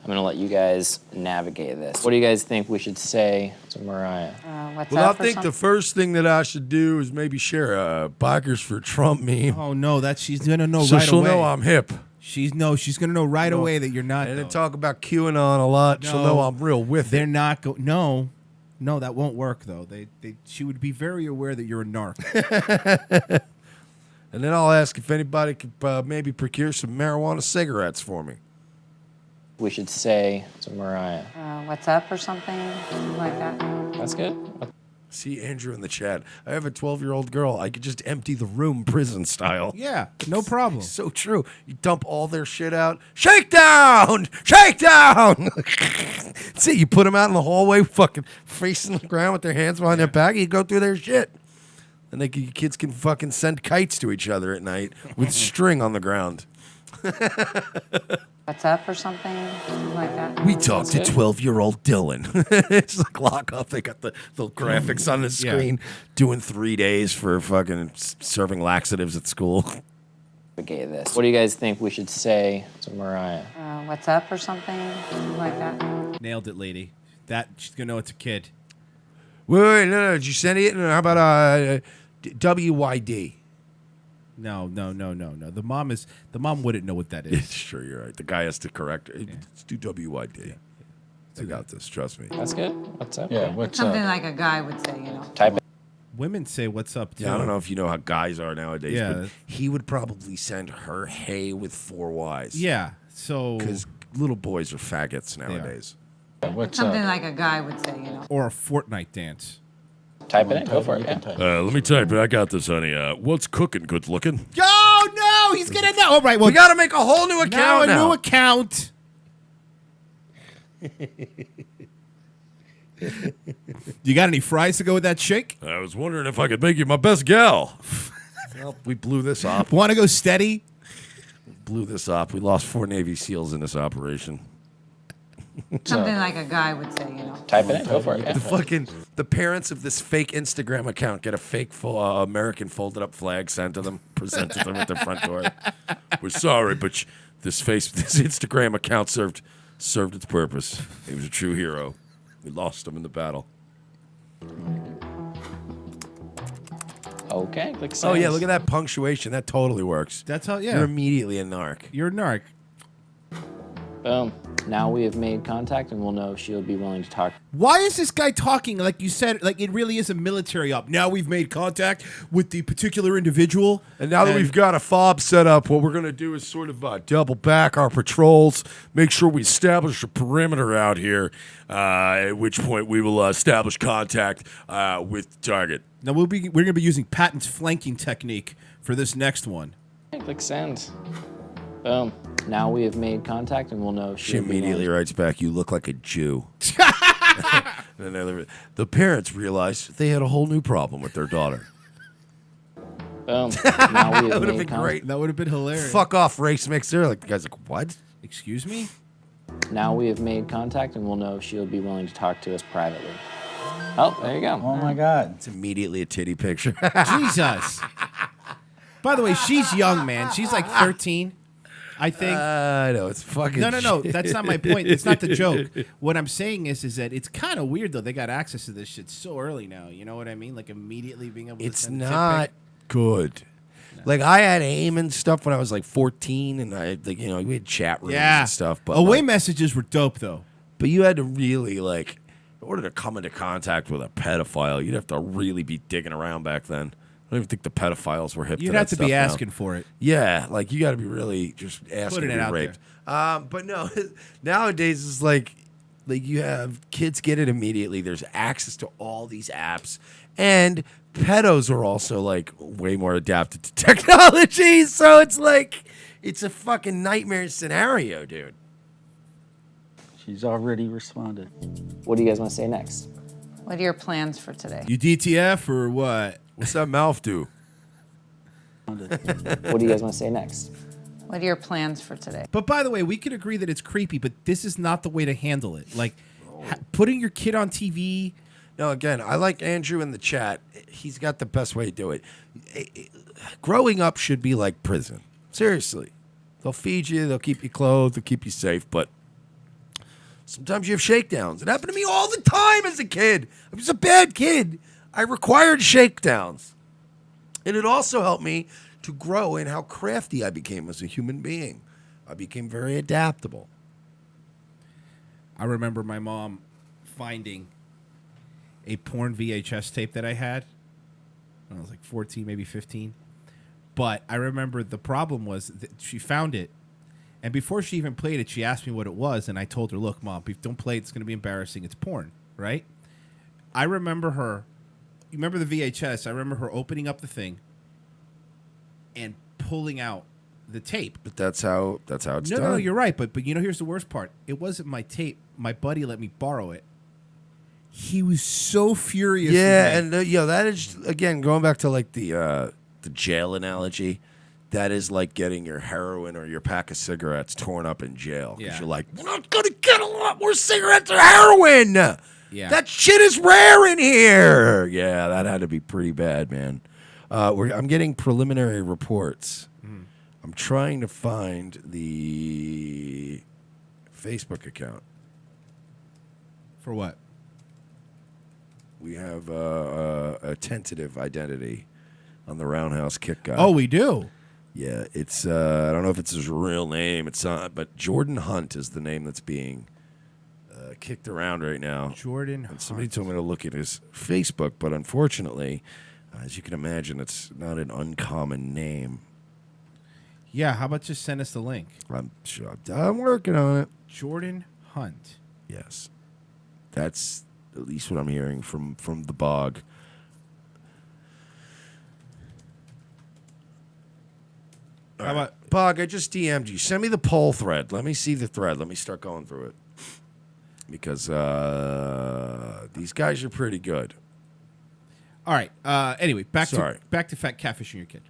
I'm gonna let you guys navigate this. What do you guys think we should say to Mariah? What's Well, I up or think something? the first thing that I should do is maybe share a Bikers for Trump meme. Oh, no, she's going to know So right she'll away. know I'm hip. She's gonna know right away that you're not. And then talk about QAnon a lot. She'll know I'm real with They're it. not no, that won't work though. She would be very aware that you're a narc. And then I'll ask if anybody could maybe procure some marijuana cigarettes for me. We should say to Mariah. What's up or something like that. That's good. See Andrew in the chat. I have a 12-year-old girl. I could just empty the room prison style. Yeah, no problem. So true. You dump all their shit out. Shakedown! Shakedown! See, you put them out in the hallway, fucking facing the ground with their hands behind their back. You go through their shit. And kids can fucking send kites to each other at night with string on the ground. What's up or something like that. We talked to 12-year-old Dylan. It's like lock up. They got the graphics on the screen. Doing 3 days for fucking serving laxatives at school. Okay, this. What do you guys think we should say to Mariah? What's up or something like that. Nailed it, lady. She's gonna know it's a kid. Wait, no. Did you send it? How about WYD? No. The mom wouldn't know what that is. Sure, you're right. The guy has to correct her. Let's do WYD. Yeah. I got this. Trust me. That's good. What's up? Yeah, what's Something like a guy would say, Type it. Women say what's up too. Yeah, I don't know if you know how guys are nowadays, Yeah. but he would probably send her hey with 4 Ys. Yeah, so because little boys are faggots nowadays. What's Something like a guy would say, Or a Fortnite dance. Type it in. Go for it. Yeah. Let me type it. I got this, honey. What's cooking? Good looking. Oh no, he's gonna know. All right, well, We got to make a whole new account now. A new account. You got any fries to go with that shake? I was wondering if I could make you my best gal. Well, we blew this up. Want to go steady? Blew this up. We lost 4 Navy SEALs in this operation. Something like a guy would say, Type it in. Go for it. Yeah. The parents of this fake Instagram account get a fake American folded up flag sent to them, presented to them at their front door. We're sorry, but this Instagram account served its purpose. He was a true hero. We lost him in the battle. Okay. Click Oh yeah, send. look at that punctuation. That totally works. That's how. Yeah, You're immediately a narc. You're a narc. Boom. Now we have made contact, and we'll know if she'll be willing to talk. Why is this guy talking like you said? Like it really is a military op. Now we've made contact with the particular individual, And now that we've got a fob set up, what we're going to do is sort of double back our patrols, make sure we establish a perimeter out here, at which point we will establish contact with the target. Now we're going to be using Patton's flanking technique for this next one. Okay, click send. Boom. Now we have made contact, and we'll know if She she'll be immediately willing writes back, "You look like a Jew." And the parents realized they had a whole new problem with their daughter. Boom. Now we That have would have made been great. That would have been hilarious. Fuck off, race mixer. Like the guy's like, what? Excuse me? Now we have made contact, and we'll know if she'll be willing to talk to us privately. Oh, there you go. Oh my God. It's immediately a titty picture. Jesus. By the way, she's young, man. She's like 13. I think. I know, it's fucking No. shit. That's not my point. It's not the joke. What I'm saying is that it's kind of weird, though. They got access to this shit so early now. You know what I mean? Like, immediately being able to It's send a tit not pic. good. No. Like, I had AIM and stuff when I was like 14, and we had chat rooms and stuff. But away messages were dope, though. But you had to really, like, in order to come into contact with a pedophile, you'd have to really be digging around back then. I don't even think the pedophiles were hip to that You'd have to be stuff now. asking for it. Yeah, like you got to be really just asking to Putting it be out raped. But no, nowadays it's like you have kids get it immediately. There's access to all these apps, and pedos are also like way more adapted to technology. So it's like it's a fucking nightmare scenario, dude. She's already responded. What do you guys want to say next? What are your plans for today? You DTF or what? What's that mouth do? What do you guys want to say next? What are your plans for today? But by the way, we could agree that it's creepy, but this is not the way to handle it. Like, putting your kid on TV. No, again, I like Andrew in the chat. He's got the best way to do it. Growing up should be like prison. Seriously. They'll feed you, they'll keep you clothed, they'll keep you safe, but sometimes you have shakedowns. It happened to me all the time as a kid. I was a bad kid. I required shakedowns. And it also helped me to grow in how crafty I became as a human being. I became very adaptable. I remember my mom finding a porn VHS tape that I had when I was like 14, maybe 15. But I remember the problem was that she found it, and before she even played it, she asked me what it was, and I told her, look, Mom, don't play it. It's going to be embarrassing. It's porn, right? I remember her. You remember the VHS? I remember her opening up the thing and pulling out the tape. But that's how it's done. No, you're right. But here's the worst part. It wasn't my tape. My buddy let me borrow it. He was so furious. Yeah, and that is, again, going back to like the jail analogy. That is like getting your heroin or your pack of cigarettes torn up in jail. Because you're like, we're not going to get a lot more cigarettes or heroin. Yeah. That shit is rare in here. Yeah, that had to be pretty bad, man. I'm getting preliminary reports. I'm trying to find the Facebook account. For what? We have a tentative identity on the Roundhouse kick guy. Oh, we do? Yeah, it's I don't know if it's his real name. It's not, but Jordan Hunt is the name that's being kicked around right now. Jordan and somebody Hunt. told me to look at his Facebook, but unfortunately, as you can imagine, it's not an uncommon name. Yeah, how about just send us the link? I'm sure. I'm working on it. Jordan Hunt. Yes, that's at least what I'm hearing from the bog. How about Bog? I just DM'd you. Send me the poll thread. Let me see the thread. Let me start going through it because these guys are pretty good. All right. Anyway, back to fat catfishing your kid.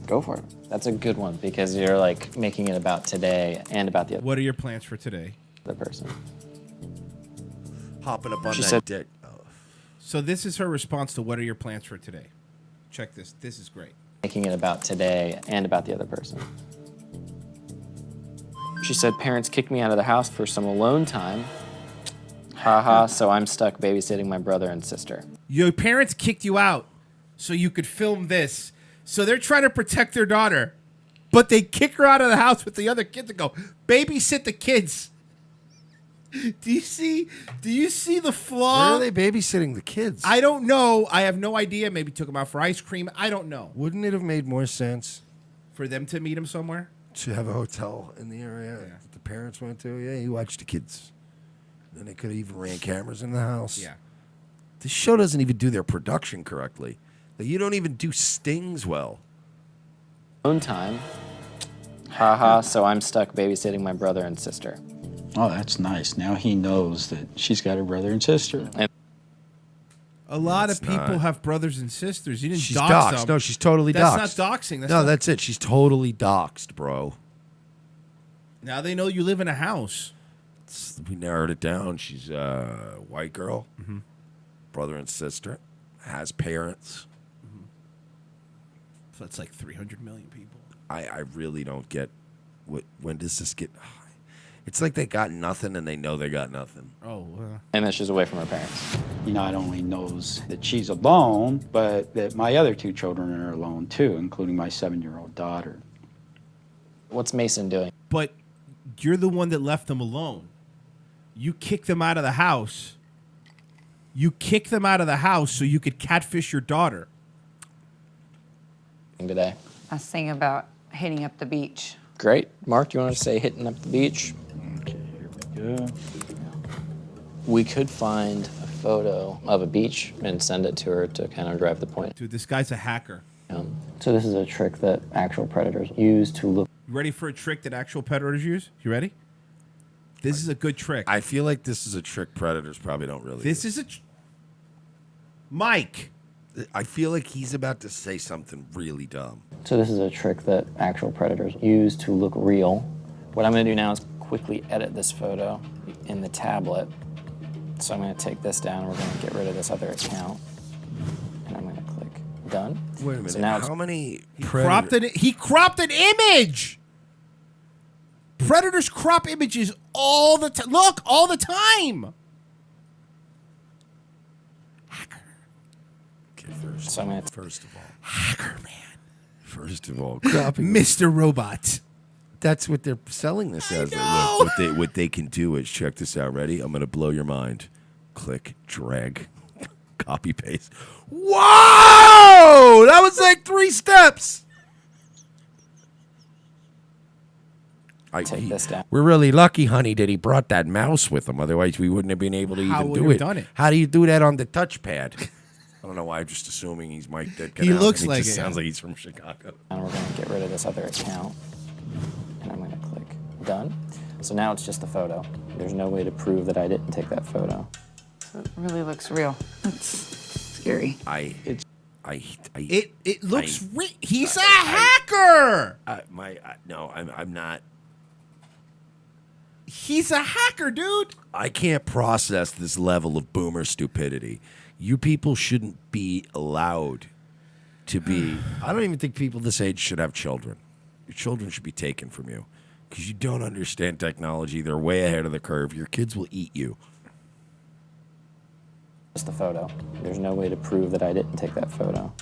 Go for it. That's a good one because you're like making it about today and about the What are your plans for today? other person. Hopping up on She that said- dick. So this is her response to what are your plans for today? Check this. This is great. Making it about today and about the other person. She said parents kicked me out of the house for some alone time. Haha, so I'm stuck babysitting my brother and sister. Your parents kicked you out so you could film this. So they're trying to protect their daughter, but they kick her out of the house with the other kids and go, babysit the kids. Do you see the flaw? Where are they babysitting the kids? I don't know. I have no idea. Maybe took them out for ice cream. I don't know. Wouldn't it have made more sense for them to meet him somewhere? To have a hotel in the area that the parents went to? Yeah, you watch the kids. Then they could have even ran cameras in the house. Yeah. This show doesn't even do their production correctly. Like, you don't even do stings well. Alone time. Haha, so I'm stuck babysitting my brother and sister. Oh, that's nice. Now he knows that she's got a brother and sister. A lot It's of people not. have brothers and sisters. You didn't She's dox doxxed. them. No, she's totally doxxed. That's not doxing. That's it. She's totally doxxed, bro. Now they know you live in a house. We narrowed it down. She's a white girl, brother and sister, has parents. So that's like 300 million people. I really don't get when does this get. It's like they got nothing and they know they got nothing. Oh, And then she's away from her parents. He not only knows that she's alone, but that my other two children are alone too, including my 7-year-old daughter. What's Mason doing? But you're the one that left them alone. You kicked them out of the house. You kicked them out of the house so you could catfish your daughter. Today. I was thinking about hitting up the beach. Great. Mark, do you want to say hitting up the beach? Okay, here we go. We could find a photo of a beach and send it to her to kind of drive the point. Dude, this guy's a hacker. So this is a trick that actual predators use to look. You ready for a trick that actual predators use? You ready? This is a good trick. I feel like this is a trick predators probably don't really. This is a... Mike. I feel like he's about to say something really dumb. So this is a trick that actual predators use to look real. What I'm going to do now is quickly edit this photo in the tablet. So I'm going to take this down. We're going to get rid of this other account. And I'm going to click done. Wait a minute. So now How many He cropped an image. Predators crop images all the time. Look, all the time. So I'm First of all. Hacker man. First of all, cropping. Mr. Robot. that's what they're selling this as. Look, what they can do is, check this out. Ready? I'm gonna blow your mind. Click, drag, copy, paste. Whoa! That was like 3 steps. Take this down. We're really lucky, honey, that he brought that mouse with him. Otherwise, we wouldn't have been able to How even would do you have it. done it? How do you do that on the touchpad? I don't know why. I'm just assuming he's Mike. He looks like just it. sounds like he's from Chicago. And we're going to get rid of this other account. And I'm going to click done. So now it's just a photo. There's no way to prove that I didn't take that photo. So it really looks real. That's scary. It looks. He's a hacker. No, I'm not. He's a hacker, dude. I can't process this level of boomer stupidity. You people shouldn't be allowed to be. I don't even think people this age should have children. Your children should be taken from you because you don't understand technology. They're way ahead of the curve. Your kids will eat you. Just a photo. There's no way to prove that I didn't take that photo.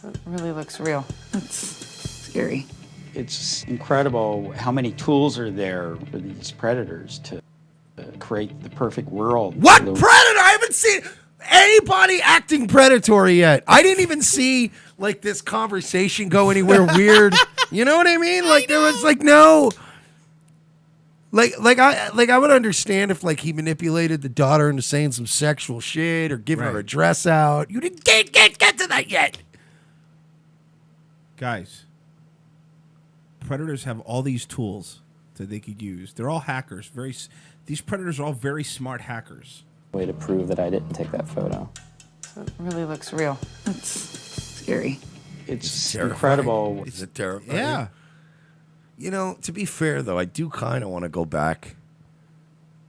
So it really looks real. That's scary. It's incredible how many tools are there for these predators to create the perfect world. What predator? I haven't seen anybody acting predatory yet. I didn't even see like this conversation go anywhere weird. You know what I mean? Like there was like no. Like I would understand if like he manipulated the daughter into saying some sexual shit or giving her a dress out. You didn't get to that yet. Guys, predators have all these tools that they could use. They're all hackers. These predators are all very smart hackers. Way to prove that I didn't take that photo. So it really looks real. That's scary. It's terrifying. Incredible. Is it terrifying? Yeah. You know, to be fair though, I do kind of want to go back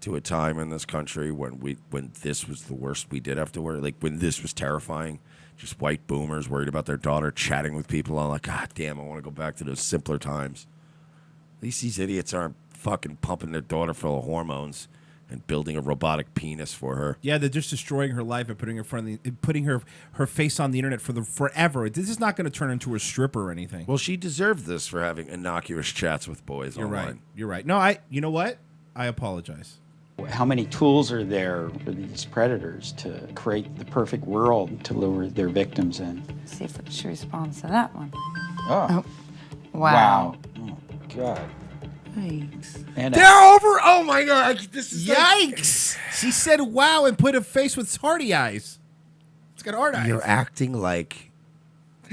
to a time in this country when this was the worst we did have to worry. Like when this was terrifying. Just white boomers worried about their daughter chatting with people. I'm like, God damn, I want to go back to those simpler times. At least these idiots aren't fucking pumping their daughter full of hormones and building a robotic penis for her. Yeah, they're just destroying her life and putting her face on the internet for forever. This is not going to turn into a stripper or anything. Well, she deserved this for having innocuous chats with boys You're online. right. You're right. No, you know what? I apologize. How many tools are there for these predators to create the perfect world to lure their victims in? See if she responds to that one. Oh. Wow. Oh, God. Yikes. And They're over. Oh, my God. This is Yikes. She said wow and put a face with hearty eyes. It's got hard eyes. You're acting like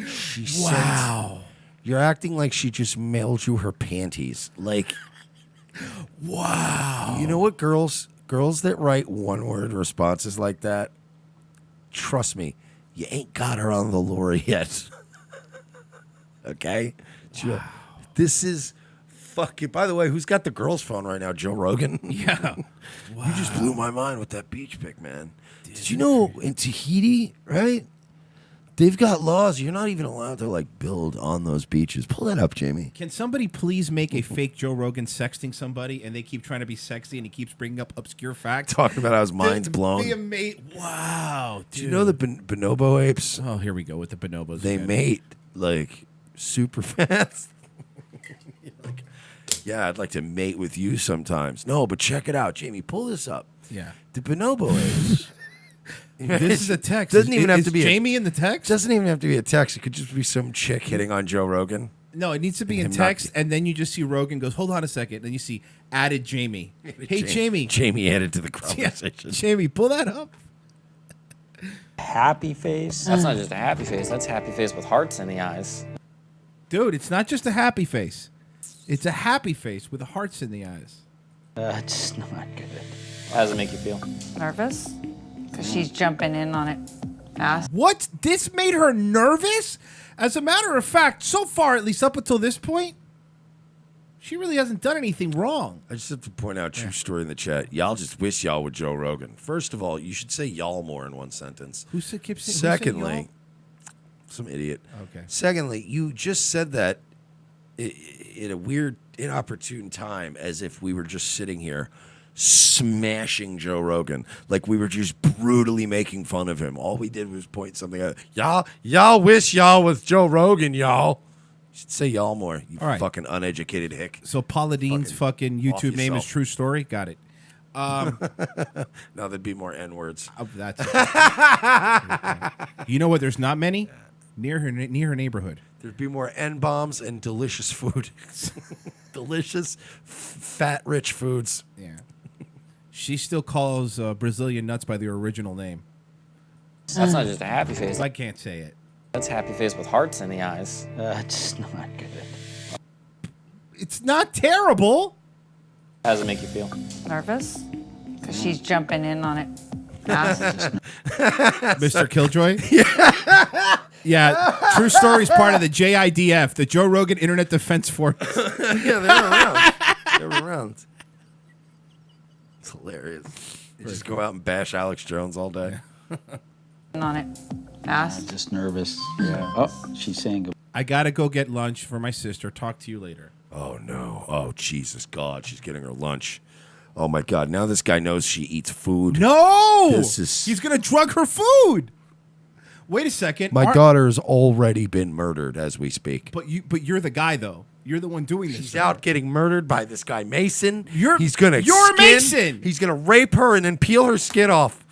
she Wow. You're acting like she just mailed you her panties. Like, wow. You know what, girls that write one-word responses like that, trust me, you ain't got her on the lure yet. Okay? Wow. This is fucking... By the way, who's got the girl's phone right now? Joe Rogan? Yeah. Wow. You just blew my mind with that beach pic, man. Did you know in Tahiti, right? They've got laws. You're not even allowed to, like, build on those beaches. Pull that up, Jamie. Can somebody please make a fake Joe Rogan sexting somebody and they keep trying to be sexy and he keeps bringing up obscure facts? Talking about how his mind's blown. Wow, dude. Do you know the bonobo apes? Oh, here we go with the bonobos. They again. mate, like, super fast. Like, yeah, I'd like to mate with you sometimes. No, but check it out. Jamie, pull this up. Yeah. The bonobo apes. This is a text. Doesn't even have Is to be Jamie in the text? Doesn't even have to be a text. It could just be some chick hitting on Joe Rogan. No, it needs to be in Him not- text, and then you just see Rogan goes, hold on a second. Then you see added Jamie. Hey, Jamie. Jamie added to the Yeah, conversation. Jamie, pull that up. Happy face? That's not just a happy face. That's happy face with hearts in the eyes. Dude, it's not just a happy face. It's a happy face with hearts in the eyes. That's not good. How does it make you feel? Nervous? Because she's jumping in on it fast. What? This made her nervous? As a matter of fact, so far, at least up until this point, she really hasn't done anything wrong. I just have to point out, true story in the chat. Y'all just wish y'all were Joe Rogan. First of all, you should say y'all more in one sentence. Who said keep saying? Secondly, some idiot. Okay. Secondly, you just said that in a weird, inopportune time, as if we were just sitting here smashing Joe Rogan, like we were just brutally making fun of him. All we did was point something out. Y'all wish y'all was Joe Rogan, y'all. should say y'all more, you All right. fucking uneducated hick. So Paula Dean's fucking off YouTube name is yourself. True Story. Got it. No, there'd be more N-words. That's You know what? There's not many near her neighborhood. There'd be more N-bombs and delicious food. Delicious, fat, rich foods. Yeah. She still calls Brazilian nuts by their original name. That's not just a happy face. I can't say it. That's happy face with hearts in the eyes. It's not good. It's not terrible. How does it make you feel? Nervous? Because she's jumping in on it. Mr. Killjoy? Yeah. True Story's part of the JIDF, the Joe Rogan Internet Defense Force. Yeah, they're around. They're around. It's hilarious. You just go out and bash Alex Jones all day. On it. Fast. Just nervous. Yeah. Oh, she's saying goodbye. I gotta go get lunch for my sister. Talk to you later. Oh, no. Oh, Jesus God. She's getting her lunch. Oh, my God. Now this guy knows she eats food. No! He's gonna drug her food. Wait a second. My daughter's already been murdered as we speak. But you're the guy though. You're the one doing this. She's out getting murdered by this guy Mason. You're Mason. He's gonna rape her and then peel her skin off.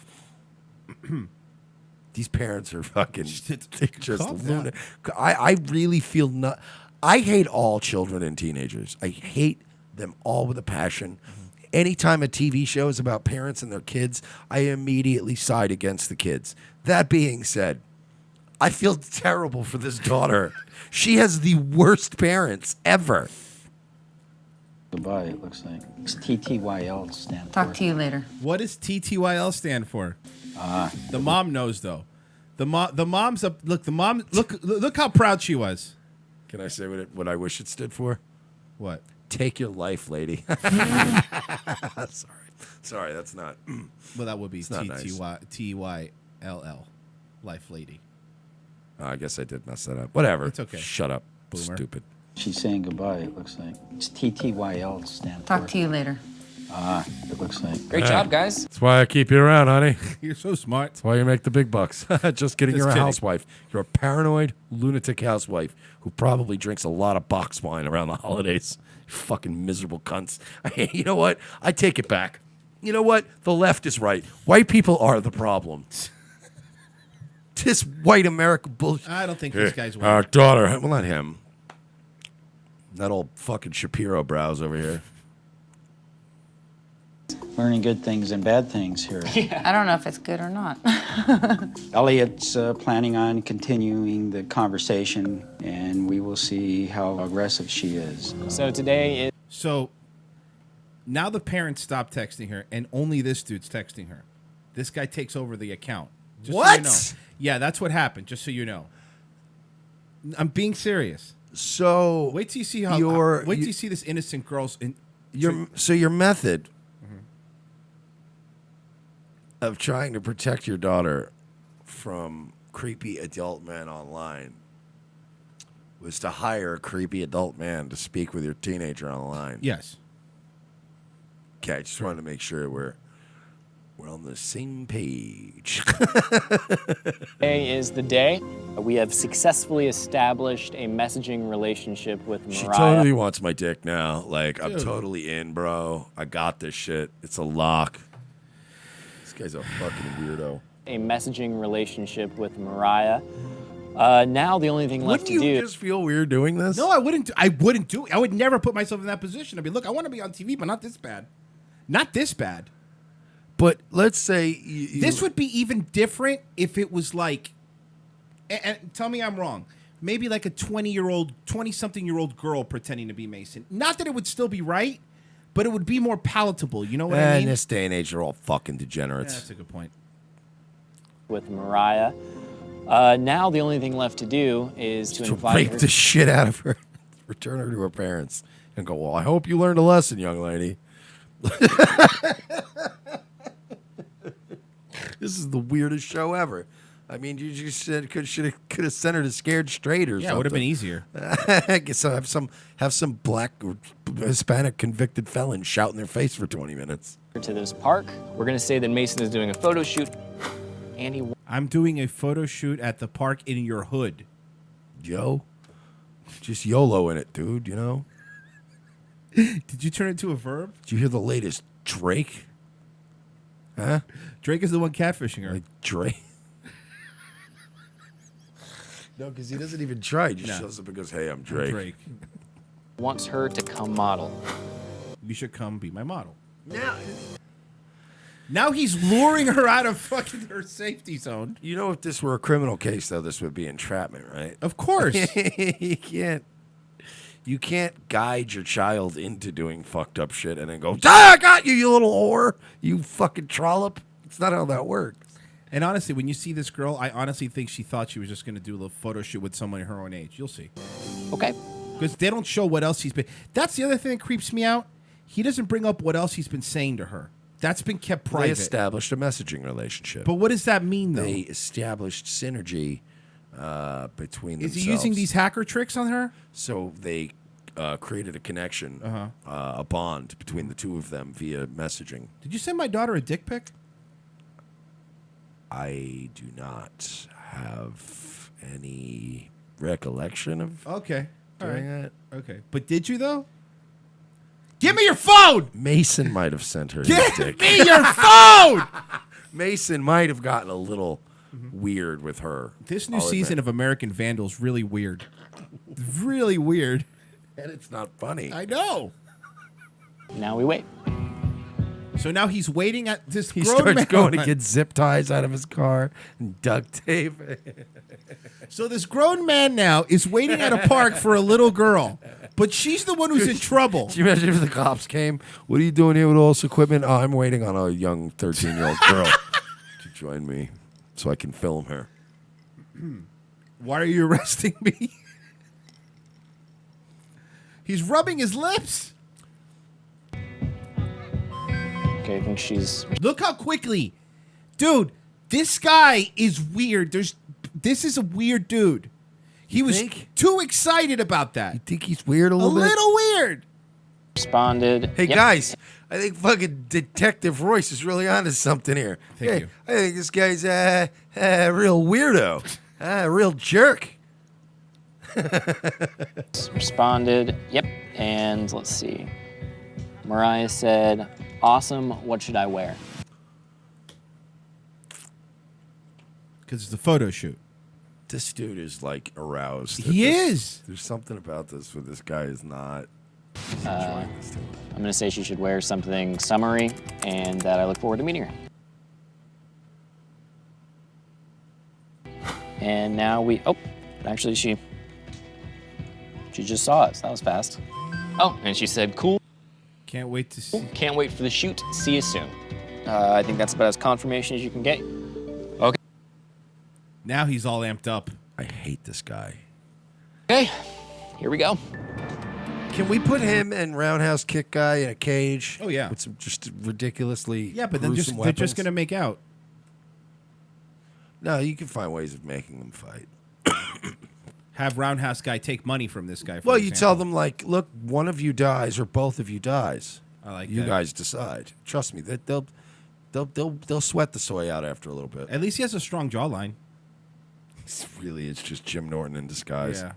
These parents are fucking they're just lunatic. I really feel not. I hate all children and teenagers. I hate them all with a passion. Anytime a TV show is about parents and their kids, I immediately side against the kids. That being said, I feel terrible for this daughter. She has the worst parents ever. Goodbye, it looks like. It's TTYL stand for. Talk to you later. What does TTYL stand for? The mom knows though. The mom's up. Look, the mom. Look how proud she was. Can I say what I wish it stood for? What? Take your life, lady. Sorry, that's not. Well, that would be It's not nice. TYLL, life lady. Oh, I guess I did mess that up. Whatever. It's okay. Shut up. Boomer. Stupid. She's saying goodbye, it looks like. It's TTYL stand for. Talk to you later. It looks like. Great job, guys. That's why I keep you around, honey. You're so smart. That's why you make the big bucks. Just kidding. You're a kidding. housewife. You're a paranoid, lunatic housewife who probably drinks a lot of box wine around the holidays. You fucking miserable cunts. You know what? I take it back. You know what? The left is right. White people are the problem. This white America bullshit. I don't think this guy's Our white. daughter. Well, not him. That old fucking Shapiro brows over here. Learning good things and bad things here. I don't know if it's good or not. Elliot's planning on continuing the conversation, and we will see how aggressive she is. So today is. So now the parents stop texting her, and only this dude's texting her. This guy takes over the account. Just What? So you know. Yeah, that's what happened. Just so you know. I'm being serious. So Wait till you see how. Wait till you see this innocent girl's. Your method of trying to protect your daughter from creepy adult men online was to hire a creepy adult man to speak with your teenager online. Yes. Okay, I just wanted to make sure we're on the same page. Today is the day we have successfully established a messaging relationship with Mariah. She totally wants my dick now. Like, I'm Dude. totally in, bro. I got this shit. It's a lock. This guy's a fucking weirdo. A messaging relationship with Mariah. Now the only thing left Wouldn't to you do. just feel weird doing this? No, I wouldn't. I wouldn't do it. I would never put myself in that position. I'd be, look, I want to be on TV, but not this bad. Not this bad. But let's say This would be even different if it was like, and tell me I'm wrong, maybe like a 20-something-year-old girl pretending to be Mason. Not that it would still be right, but it would be more palatable. You know what I mean? In this day and age, they're all fucking degenerates. Yeah, that's a good point. With Mariah. Now the only thing left to do is to invite Rape her. the shit out of her, return her to her parents, and go, well, I hope you learned a lesson, young lady. This is the weirdest show ever. I mean, you just said could have sent her to Scared Straight or something. Yeah, it would have been easier. I guess have some black or Hispanic convicted felon shout in their face for 20 minutes. To this park. We're going to say that Mason is doing a photo shoot. And I'm doing a photo shoot at the park in your hood. Joe? Just YOLO in it, dude, you know? Did you turn it into a verb? Did you hear the latest Drake? Huh? Drake is the one catfishing her. Like Drake? No, because he doesn't even try. He just shows up and goes, hey, I'm Drake. Wants her to come model. You should come be my model. Now he's luring her out of fucking her safety zone. You know, if this were a criminal case, though, this would be entrapment, right? Of course. You can't guide your child into doing fucked up shit and then go, I got you, you little whore, you fucking trollop. It's not how that works. And honestly, when you see this girl, I honestly think she thought she was just going to do a little photo shoot with someone her own age. You'll see. Okay. Because they don't show what else he's been. That's the other thing that creeps me out. He doesn't bring up what else he's been saying to her. That's been kept private. They established a messaging relationship. But what does that mean, though? They established synergy between themselves. Is he using these hacker tricks on her? So they created a connection, a bond between the two of them via messaging. Did you send my daughter a dick pic? I do not have any recollection of Okay. All doing right. that. Okay. But did you, though? Give me your phone! Mason might have sent her his Give dick. me your phone! Mason might have gotten a little weird with her. This new I'll season admit. of American Vandal is really weird. Really weird. And it's not funny. I know. Now we wait. So now he's waiting at this He grown starts man. going to get zip ties out of his car and duct tape. So this grown man now is waiting at a park for a little girl, but she's the one who's in trouble. Can you imagine if the cops came? What are you doing here with all this equipment? Oh, I'm waiting on a young 13-year-old girl to join me so I can film her. Why are you arresting me? He's rubbing his lips. Okay, I think she's... Look how quickly. Dude, this guy is weird. This is a weird dude. He was too excited about that. You think he's weird a little bit? A little weird. Responded. Hey, Yep. guys, I think fucking Detective Royce is really onto something here. Thank you. I think this guy's a real weirdo, a real jerk. Responded. Yep. And let's see. Mariah said, awesome. What should I wear? Because it's a photo shoot. This dude is like aroused. He is. There's something about this where this guy is not. I'm going to say she should wear something summery and that I look forward to meeting her. And now actually she just saw us. That was fast. Oh, and she said, cool. Can't wait to see. Can't wait for the shoot. See you soon. I think that's about as confirmation as you can get. Okay. Now he's all amped up. I hate this guy. Okay, here we go. Can we put him and Roundhouse Kick Guy in a cage? Oh, yeah. With some just ridiculously Yeah, but then gruesome they're just weapons? going to make out. No, you can find ways of making them fight. Have Roundhouse guy take money from this guy. For Well, you example. tell them, like, look, one of you dies or both of you dies. I like you that. guys decide. Trust me, that they'll sweat the soy out after a little bit. At least he has a strong jawline. It's just Jim Norton in disguise. Yeah.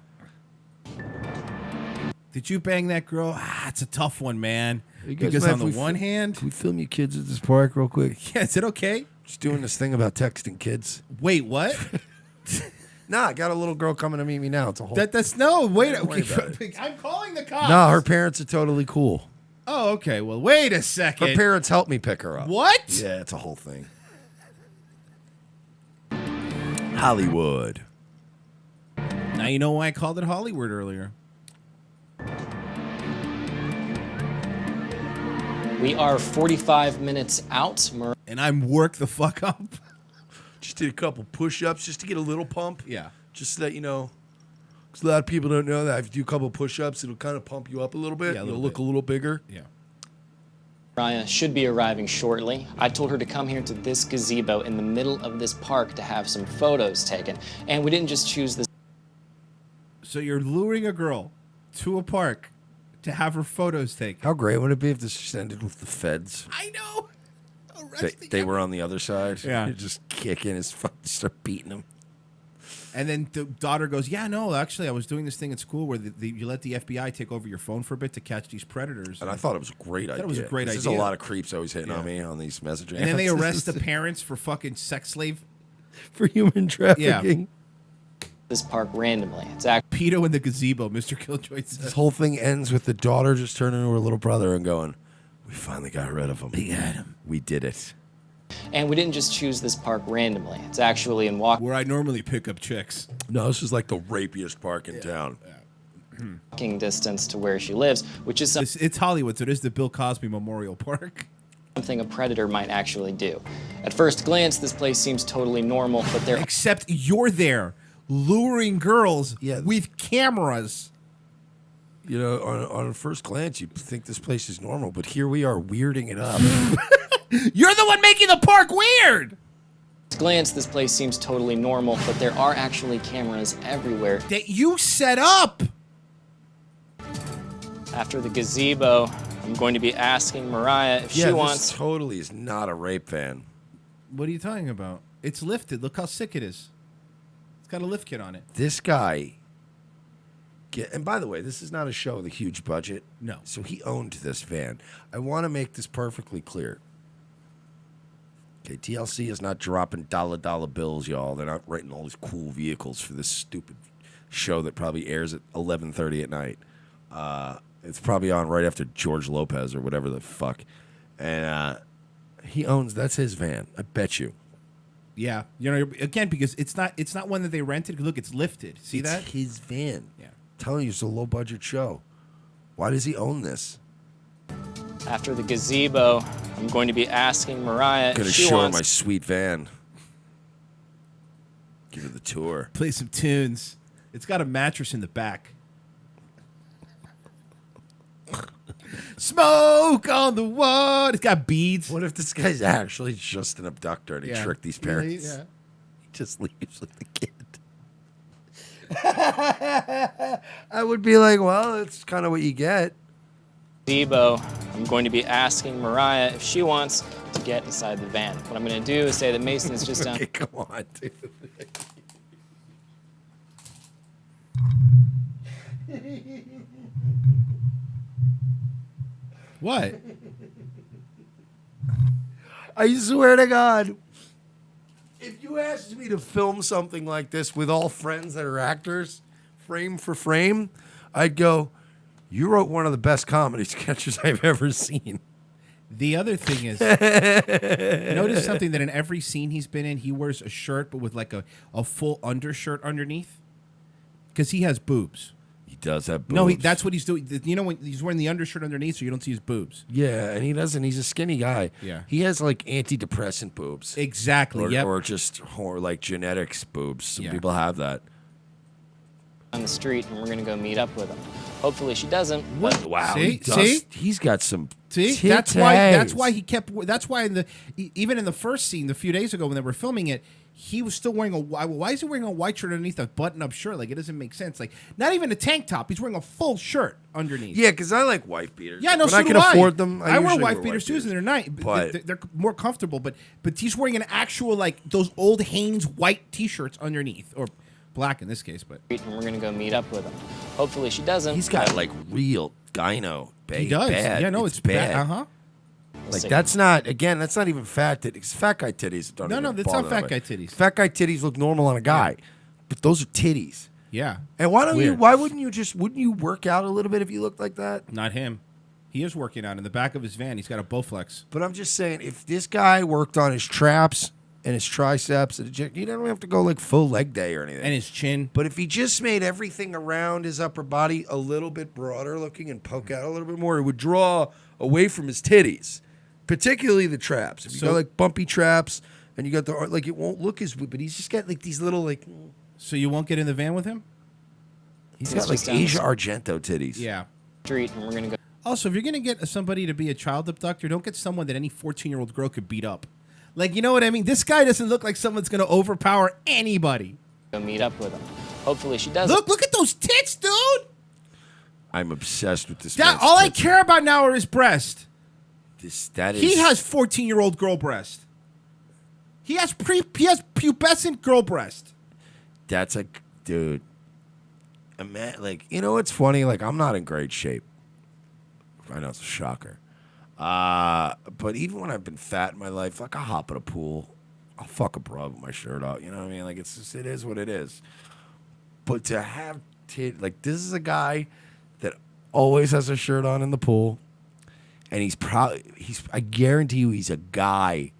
Did you bang that girl? It's a tough one, man. You guys Because mind on if the we one hand, can we film you kids at this park real quick? yeah, is it okay? Just doing this thing about texting kids. Wait, what? Nah, I got a little girl coming to meet me now. It's a whole. That's no. Wait, Don't worry about okay. I'm calling the cops. No, her parents are totally cool. Oh, okay. Well, wait a second. Her parents helped me pick her up. What? Yeah, it's a whole thing. Hollywood. Now you know why I called it Hollywood earlier. We are 45 minutes out. And I'm work the fuck up. Just did a couple push-ups just to get a little pump. Yeah. Just so that you know. Because a lot of people don't know that if you do a couple push-ups, it'll kind of pump you up a little bit. Yeah, It'll look a little bigger. Yeah. Mariah should be arriving shortly. I told her to come here to this gazebo in the middle of this park to have some photos taken. And we didn't just choose this. So you're luring a girl to a park to have her photos taken. How great would it be if this just ended with the feds? I know. They were on the other side. Yeah. They'd just kick in his fucking, start beating him. And then the daughter goes, yeah, no, actually, I was doing this thing at school where you let the FBI take over your phone for a bit to catch these predators. And I thought it was a great idea. That was a great idea. There's a lot of creeps always hitting on me on these messaging. And then they arrest the parents for fucking sex slave. For human trafficking. This park randomly. It's actually Pedo in the gazebo, Mr. Killjoy says. This whole thing ends with the daughter just turning to her little brother and going, we finally got rid of him. We got him. We did it. And we didn't just choose this park randomly. It's actually in where I normally pick up chicks. No, this is like the rapiest park in town. walking distance to where she lives, which is it's Hollywood, so it is the Bill Cosby Memorial Park. Something a predator might actually do. At first glance, this place seems totally normal, but there Except you're there, luring girls with cameras. You know, on first glance, you think this place is normal, but here we are weirding it up. You're the one making the park weird! At glance, this place seems totally normal, but there are actually cameras everywhere. That you set up! After the gazebo, I'm going to be asking Mariah if she wants... this totally is not a rape van. What are you talking about? It's lifted. Look how sick it is. It's got a lift kit on it. This guy... And by the way, this is not a show with a huge budget. No. So he owned this van. I want to make this perfectly clear. Okay, TLC is not dropping dollar bills, y'all. They're not writing all these cool vehicles for this stupid show that probably airs at 11:30 at night. It's probably on right after George Lopez or whatever the fuck. And he owns, that's his van. I bet you. Yeah. You know, again, because it's not one that they rented. Look, it's lifted. See that? It's his van. Yeah. I'm telling you, it's a low budget show. Why does he own this? After the gazebo, I'm going to be asking Mariah I'm gonna if she show her wants... my sweet van. Give her the tour. Play some tunes. It's got a mattress in the back. Smoke on the water. It's got beads. What if this guy's actually just an abductor and he tricked these parents? Yeah. He just leaves with the kid. I would be like, well, it's kind of what you get. Gazebo, I'm going to be asking Mariah if she wants to get inside the van. What I'm going to do is say that Mason is just down... Okay, come on, dude. What? I swear to God, if you asked me to film something like this with all friends that are actors, frame for frame, I'd go, you wrote one of the best comedy sketches I've ever seen. The other thing is, notice something that in every scene he's been in, he wears a shirt, but with like a full undershirt underneath. Because he has boobs. He does have boobs. No, that's what he's doing. You know, when he's wearing the undershirt underneath, so you don't see his boobs. Yeah, and he doesn't. He's a skinny guy. Yeah. He has like antidepressant boobs. Exactly, Or, yep. or just like genetics boobs. Some people have that. on the street, and we're going to go meet up with him. Hopefully she doesn't. What? Wow. See? He does. See? He's got some. See, that's why he kept. That's why even in the first scene, a few days ago when they were filming it, he was still wearing why is he wearing a white shirt underneath a button-up shirt? Like, it doesn't make sense. Like, not even a tank top. He's wearing a full shirt underneath. Yeah, because I like wife beaters. Yeah, no, when so I do can afford them. I wear usually wife beaters too, and they're nice. But They're more comfortable. But he's wearing an actual, like, those old Hanes white T-shirts underneath, or black in this case. But And we're going to go meet up with him. Hopefully she doesn't. he's got like real gyno. he does. Bad. Yeah, no, it's bad. Uh-huh. Like, that's not even fat titties. Fat guy titties don't No, even that's bother not fat me. guy titties. Fat guy titties look normal on a guy, but those are titties. Yeah. And wouldn't you work out a little bit if you looked like that? Not him. He is working out in the back of his van. He's got a Bowflex. But I'm just saying, if this guy worked on his traps and his triceps, you don't have to go like full leg day or anything. And his chin. But if he just made everything around his upper body a little bit broader looking and poke out a little bit more, it would draw away from his titties, particularly the traps. If you got like bumpy traps and you got the, like, it won't look as, but he's just got like these little like. So you won't get in the van with him? He's got like Asia Argento titties. Yeah. Street, and we're going to go. Also, if you're going to get somebody to be a child abductor, don't get someone that any 14-year-old girl could beat up. Like, you know what I mean? This guy doesn't look like someone's going to overpower anybody. Go meet up with him. Hopefully she doesn't. Look at those tits, dude! I'm obsessed with this. All I care about now are his breast. That is. He has 14-year-old girl breast. He has pubescent girl breast. That's a dude. Like, you know what's funny? Like, I'm not in great shape. I know it's a shocker. But even when I've been fat in my life, like, I'll hop in a pool. I'll fuck a bro with my shirt out. You know what I mean? Like, it's just, it is what it is. But to have like, this is a guy that always has a shirt on in the pool. And I guarantee you he's a guy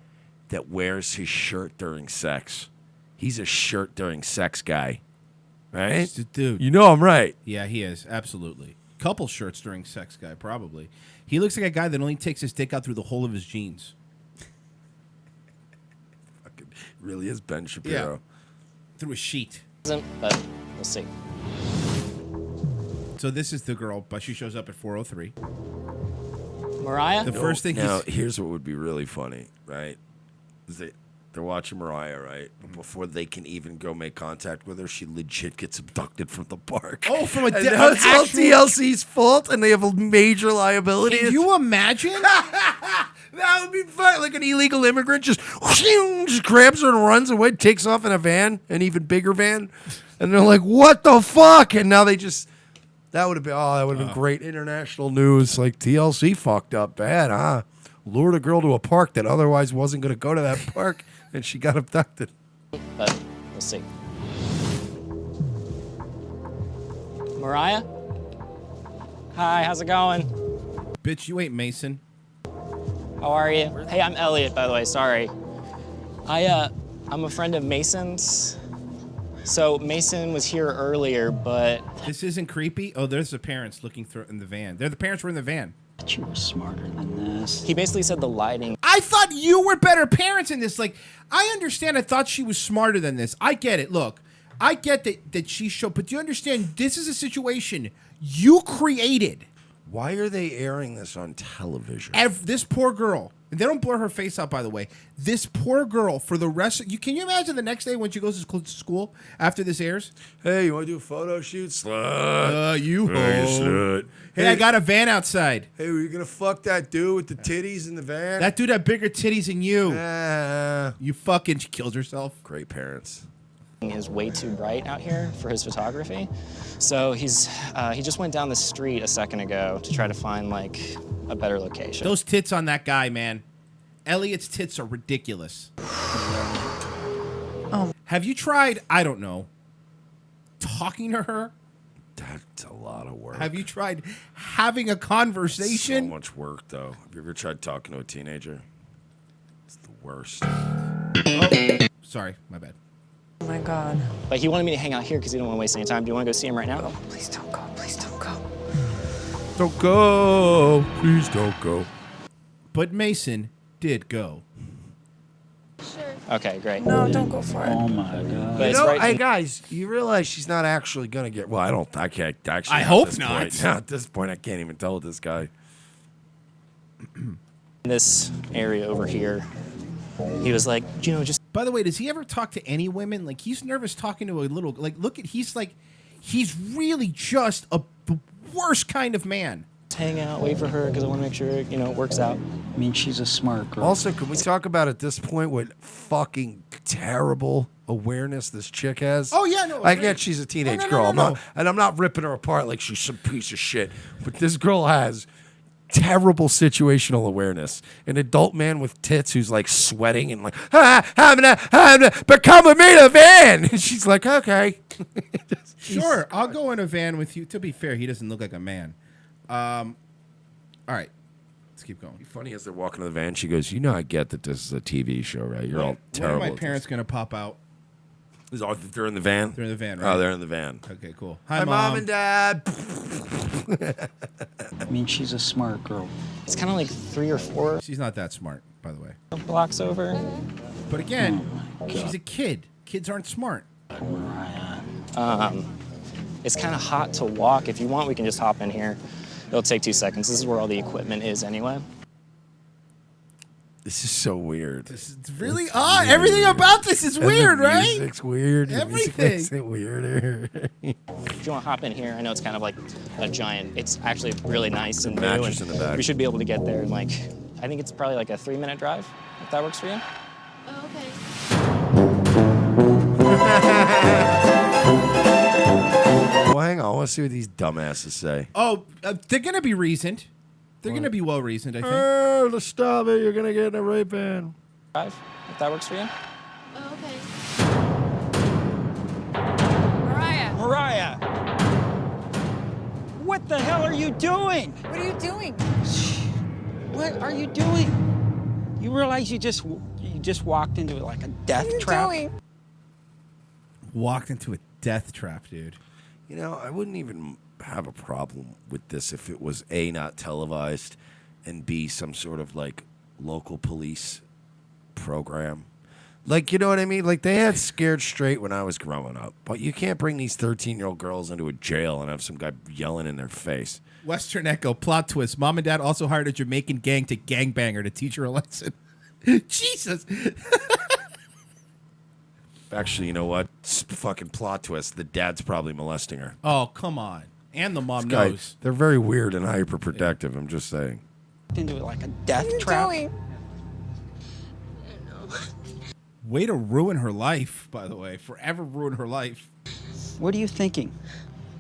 that wears his shirt during sex. He's a shirt during sex guy. Right? Dude. You know I'm right. Yeah, he is. Absolutely. Couple shirts during sex guy, probably. He looks like a guy that only takes his dick out through the hole of his jeans. Fucking really is Ben Shapiro. Yeah. Through a sheet. But we'll see. So this is the girl, but she shows up at 4:03. Mariah? The first thing Now, here's what would be really funny, right? Is they're watching Mariah, right? But before they can even go make contact with her, she legit gets abducted from the park. Oh, from a and now it's all TLC's fault, and they have a major liability. Can you imagine? That would be fun. Like an illegal immigrant just grabs her and runs away, takes off in a van, an even bigger van. And they're like, what the fuck? And now they just... That would have been great international news. Like, TLC fucked up bad, huh? Lured a girl to a park that otherwise wasn't going to go to that park, and she got abducted. But we'll see. Mariah? Hi, how's it going? Bitch, you ain't Mason. How are you? Hey, I'm Elliot, by the way. Sorry. I'm a friend of Mason's. So Mason was here earlier, but... This isn't creepy? Oh, there's the parents looking through in the van. The parents were in the van. But you were smarter than this. He basically said the lighting... I thought you were better parents in this. Like, I understand. I thought she was smarter than this. I get it. Look, I get that she showed... But do you understand? This is a situation you created. Why are they airing this on television? This poor girl. And they don't blur her face out, by the way. This poor girl for the rest of... Can you imagine the next day when she goes to school after this airs? Hey, you want to do a photo shoot? Slut. You Hey, hoe. slut. Hey, I got a van outside. Hey, were you going to fuck that dude with the titties in the van? That dude had bigger titties than you. You fucking... She killed herself. Great parents. Is way too bright out here for his photography. So he just went down the street a second ago to try to find, like, a better location. Those tits on that guy, man. Elliot's tits are ridiculous. Have you tried, I don't know, talking to her? That's a lot of work. Have you tried having a conversation? So much work, though. Have you ever tried talking to a teenager? It's the worst. Oh, sorry, my bad. Oh my God. But he wanted me to hang out here because he didn't want to waste any time. Do you want to go see him right now? Oh, please don't go. Please don't go. Don't go. Please don't go. But Mason did go. Okay, great. No, don't go for it. Oh my God. But You it's know, right hey guys, you realize she's not actually gonna get. Well, I can't actually. I at hope this not. point. No, at this point, I can't even tell this guy. this area over here, he was like, you know, just... By the way, does he ever talk to any women? Like, he's nervous talking to a little... Like, look at... He's really just the worst kind of man. hang out, wait for her because I want to make sure, you know, it works out. I mean, she's a smart girl. Also, can we talk about at this point what fucking terrible awareness this chick has? Oh, yeah, no. I get she's a teenage girl. I'm not ripping her apart like she's some piece of shit. But this girl has terrible situational awareness. An adult man with tits who's like sweating and like, I'm gonna become a maid of van. And she's like, okay. Sure, I'll go in a van with you. To be fair, he doesn't look like a man. All right, let's keep going. Funny as they're walking to the van, she goes, "You know, I get that this is a TV show, right? You're all terrible." When are my parents gonna pop out? They're in the van. They're in the van, right? Oh, they're in the van. Okay, cool. Hi, Mom and Dad. I mean, she's a smart girl. It's kind of like 3 or 4. She's not that smart, by the way. Blocks over. But again, she's a kid. Kids aren't smart. It's kind of hot to walk. If you want, we can just hop in here. It'll take 2 seconds. This is where all the equipment is anyway. This is so weird. It's really odd. Everything about this is weird, right? Music's weird. The music Everything. makes it weirder. If you want to hop in here, I know it's kind of like a giant. It's actually really nice and new. mattress And in the back. we should be able to get there in like, I think it's probably like a 3-minute drive, if that works for you. Oh, okay. I want to see what these dumbasses say. Oh, they're gonna be reasoned. They're gonna be well reasoned, I think. Let's stop it. You're gonna get in a rape ban. 5, if that works for you. Mariah! What the hell are you doing? What are you doing? What are you doing? You realize you just walked into like a death trap? Walked into a death trap, dude. You know, I wouldn't even have a problem with this if it was A, not televised, and B, some sort of like local police program. Like, you know what I mean? Like, they had Scared Straight when I was growing up. But you can't bring these 13-year-old girls into a jail and have some guy yelling in their face. Western Echo, plot twist. Mom and dad also hired a Jamaican gang to gangbang her to teach her a lesson. Jesus. Actually, you know what? Fucking plot twist. The dad's probably molesting her. Oh, come on. And the mom This guy- knows. They're very weird and hyperprotective, I'm just saying. Into like a death trap? Way to ruin her life, by the way. Forever ruin her life. What are you thinking?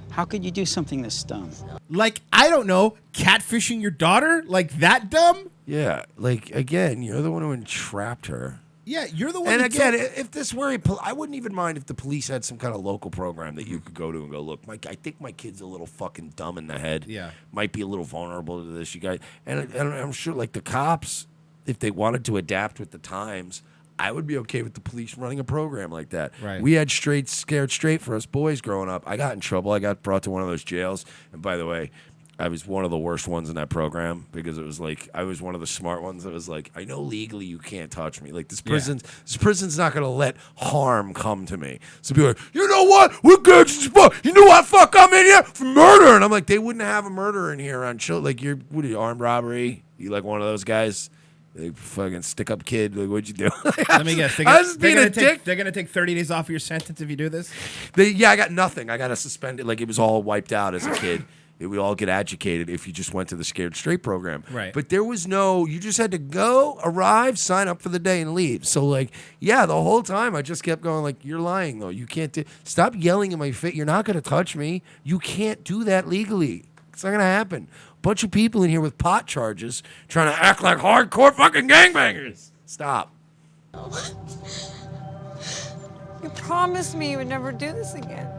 How could you do something this dumb? Like, I don't know, catfishing your daughter? Like, that dumb? Yeah, like, again, you're the one who entrapped her. Yeah, you're the one And who again, took- if this were I wouldn't even mind if the police had some kind of local program that you could go to and go, look, I think my kid's a little fucking dumb in the head. Yeah. Might be a little vulnerable to this, you guys. And I'm sure, like, the cops, if they wanted to adapt with the times, I would be okay with the police running a program like that. Right. We had Scared Straight for us boys growing up. I got in trouble. I got brought to one of those jails. And by the way, I was one of the worst ones in that program because it was like I was one of the smart ones that was like, I know legally you can't touch me. Like this prison's not gonna let harm come to me. So people are like, you know what? We're good as fuck. You know what? Fuck, I'm in here for murder. And I'm like, they wouldn't have a murder in here on show. Like what are you, armed robbery? You like one of those guys? They fucking stick up kid. Like, what'd you do? Let me guess. They're gonna take 30 days off of your sentence if you do this? I got nothing. I got to suspend it. Like it was all wiped out as a kid. It would all get educated if you just went to the Scared Straight program. Right. But there was you just had to go, arrive, sign up for the day, and leave. So, like, yeah, the whole time I just kept going, like, you're lying, though. You can't stop yelling in my face. You're not going to touch me. You can't do that legally. It's not going to happen. Bunch of people in here with pot charges trying to act like hardcore fucking gangbangers. Stop. You promised me you would never do this again.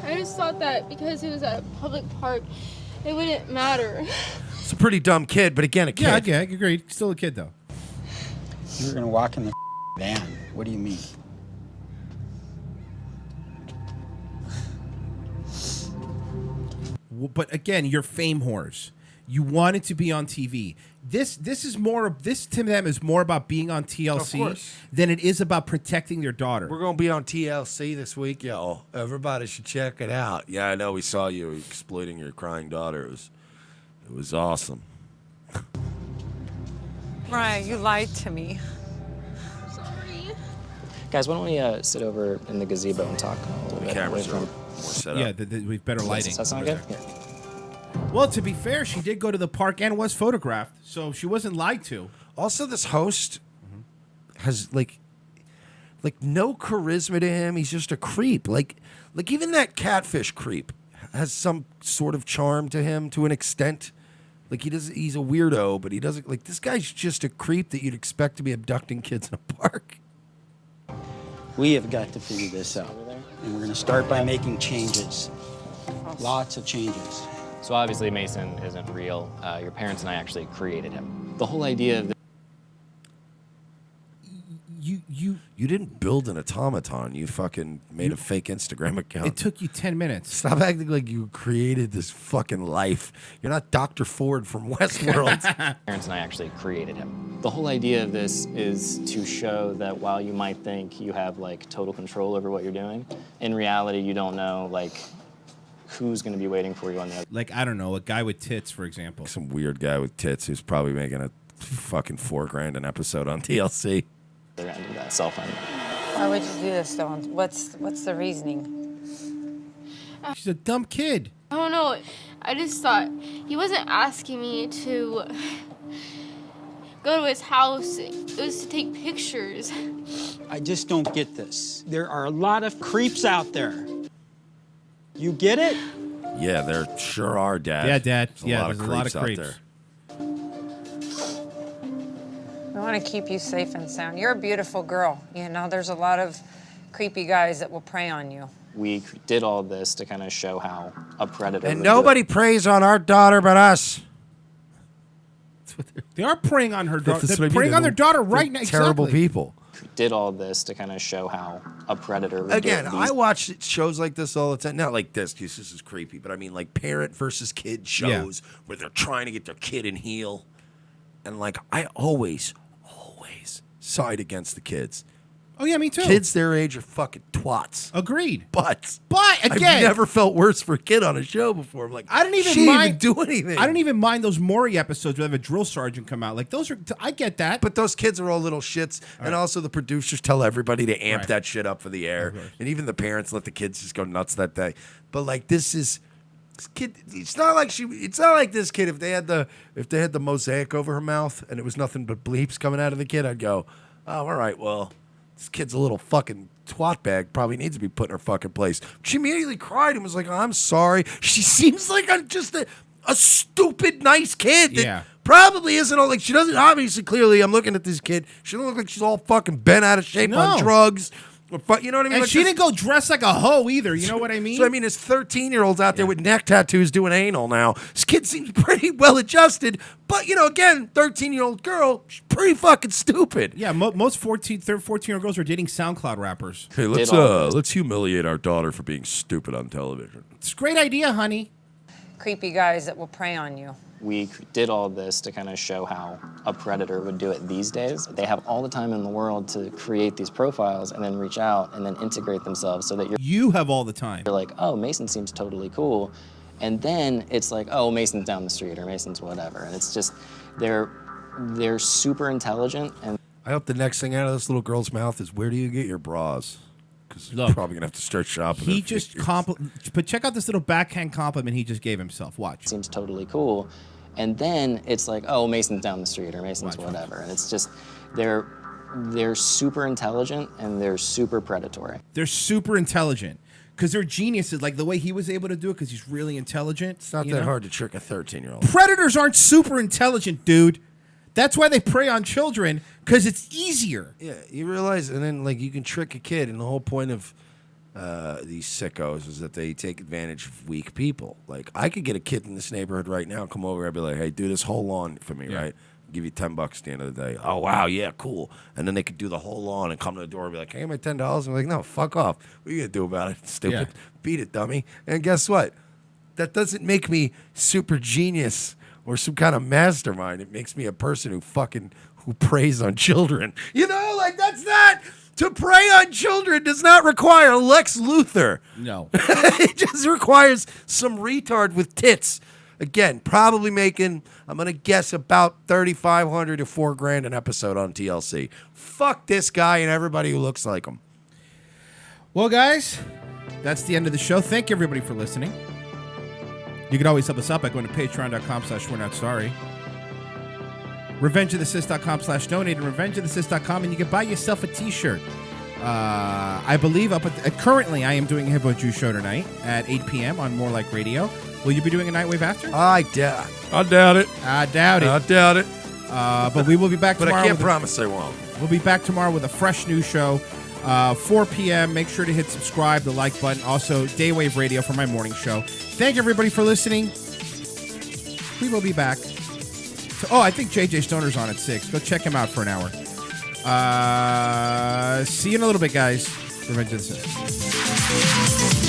I just thought that because it was at a public park, it wouldn't matter. It's a pretty dumb kid, but again, a kid. Yeah, I agree. Still a kid, though. You were gonna walk in the van. What do you mean? But again, you're fame whores. You wanted to be on TV. This to them is more about being on TLC than it is about protecting their daughter. We're going to be on TLC this week, y'all. Everybody should check it out. Yeah, I know we saw you exploiting your crying daughter. It was awesome. Mariah, you lied to me. Guys, why don't we sit over in the gazebo and talk a little bit? Cameras away are from- more set up. Yeah, we've better lighting. Does that sound good? Yeah. Well, to be fair, she did go to the park and was photographed, so she wasn't lied to. Also, this host has like no charisma to him. He's just a creep. Like even that catfish creep has some sort of charm to him to an extent. Like he's a weirdo, but he doesn't like this guy's just a creep that you'd expect to be abducting kids in a park. We have got to figure this out. And we're going to start by making changes. Lots of changes. So obviously Mason isn't real. Your parents and I actually created him. The whole idea of You didn't build an automaton. You fucking made a fake Instagram account. It took you 10 minutes. Stop acting like you created this fucking life. You're not Dr. Ford from Westworld. parents and I actually created him. The whole idea of this is to show that while you might think you have like total control over what you're doing, in reality you don't know like who's going to be waiting for you on the other. Like, I don't know, a guy with tits, for example. Some weird guy with tits who's probably making a fucking $4,000 an episode on TLC. End of that cell phone. Why would you do this, though? What's the reasoning? She's a dumb kid. I don't know. I just thought he wasn't asking me to go to his house. It was to take pictures. I just don't get this. There are a lot of creeps out there. You get it? Yeah, there sure are, Dad. Yeah, Dad. There's There's a lot of out creeps. there. We want to keep you safe and sound. You're a beautiful girl. You know, there's a lot of creepy guys that will prey on you. We did all this to kind of show how a predator. And would do nobody it. preys on our daughter but us. They are preying on her daughter. That's They're what I mean. preying on their daughter They're right now. Terrible Exactly. people. Did all this to kind of show how a predator would Again, do it. I watch shows like this all the time. Not like this, because this is creepy, but I mean like parent versus kid shows where they're trying to get their kid in heel. And like, I always side against the kids. Oh, yeah, me too. Kids their age are fucking twats. Agreed. But again, I've never felt worse for a kid on a show before. I'm like, I didn't even she didn't mind do anything. I don't even mind those Maury episodes where they have a drill sergeant come out. Like those are, I get that. But those kids are all little shits, and also the producers tell everybody to amp Right. that shit up for the air, and even the parents let the kids just go nuts that day. But like this kid, it's not like this kid. If they had the mosaic over her mouth and it was nothing but bleeps coming out of the kid, I'd go, oh, all right, well, this kid's a little fucking twat bag. Probably needs to be put in her fucking place. She immediately cried and was like, oh, I'm sorry. She seems like I'm just a stupid, nice kid that probably isn't all like, she doesn't obviously, clearly, I'm looking at this kid. She doesn't look like she's all fucking bent out of shape on drugs. Or, you know what I mean? And Like she this- didn't go dressed like a hoe either. You know what I mean? So I mean, there's 13-year-olds out there with neck tattoos doing anal now. This kid seems pretty well adjusted, but again, 13-year-old girl, she's pretty fucking stupid. Yeah, most 14-year-old girls are dating SoundCloud rappers. Hey, let's humiliate our daughter for being stupid on television. It's a great idea, honey. Creepy guys that will prey on you. We did all this to kind of show how a predator would do it these days. They have all the time in the world to create these profiles and then reach out and then integrate themselves so that you have all the time. You're like, oh, Mason seems totally cool. And then it's like, oh, Mason's down the street or Mason's whatever. And it's just, they're super intelligent. And I hope the next thing out of this little girl's mouth is, where do you get your bras? Because you're probably going to have to start shopping. He just but check out this little backhand compliment he just gave himself. Watch. Seems totally cool. And then it's like, oh, Mason's down the street or Mason's whatever. And it's just, they're super intelligent and they're super predatory. They're super intelligent because they're geniuses. Like the way he was able to do it because he's really intelligent. It's not that hard to trick a 13-year-old. Predators aren't super intelligent, dude. That's why they prey on children, because it's easier. Yeah, you realize, and then like you can trick a kid, and the whole point of these sickos is that they take advantage of weak people. Like I could get a kid in this neighborhood right now, come over, I'd be like, hey, do this whole lawn for me, right? I'll give you $10 at the end of the day. Oh wow, yeah, cool. And then they could do the whole lawn and come to the door and be like, hey, my $10. And I'm like, no, fuck off. What are you gonna do about it? Stupid. Beat it, dummy. And guess what? That doesn't make me super genius or some kind of mastermind. It makes me a person who preys on children. Like that's not, to prey on children does not require Lex Luthor. No. It just requires some retard with tits. Again, probably making, I'm going to guess, about $3,500 to $4,000 an episode on TLC. Fuck this guy and everybody who looks like him. Well, guys, that's the end of the show. Thank you, everybody, for listening. You can always help us out by going to patreon.com/we're-not-sorry. revengeofthesis.com/donate and revengeofthesis.com, and you can buy yourself a t-shirt. I believe currently I am doing a Hippo Jew show tonight at 8 p.m. on More Like Radio. Will you be doing a Nightwave after? I doubt it. I doubt it. But we will be back tomorrow. But I can't promise I won't. We'll be back tomorrow with a fresh new show. 4 p.m. Make sure to hit subscribe, the like button. Also, Daywave Radio for my morning show. Thank you, everybody, for listening. We will be back. I think JJ Stoner's on at 6. Go check him out for an hour. See you in a little bit, guys. Revenge of the Sith.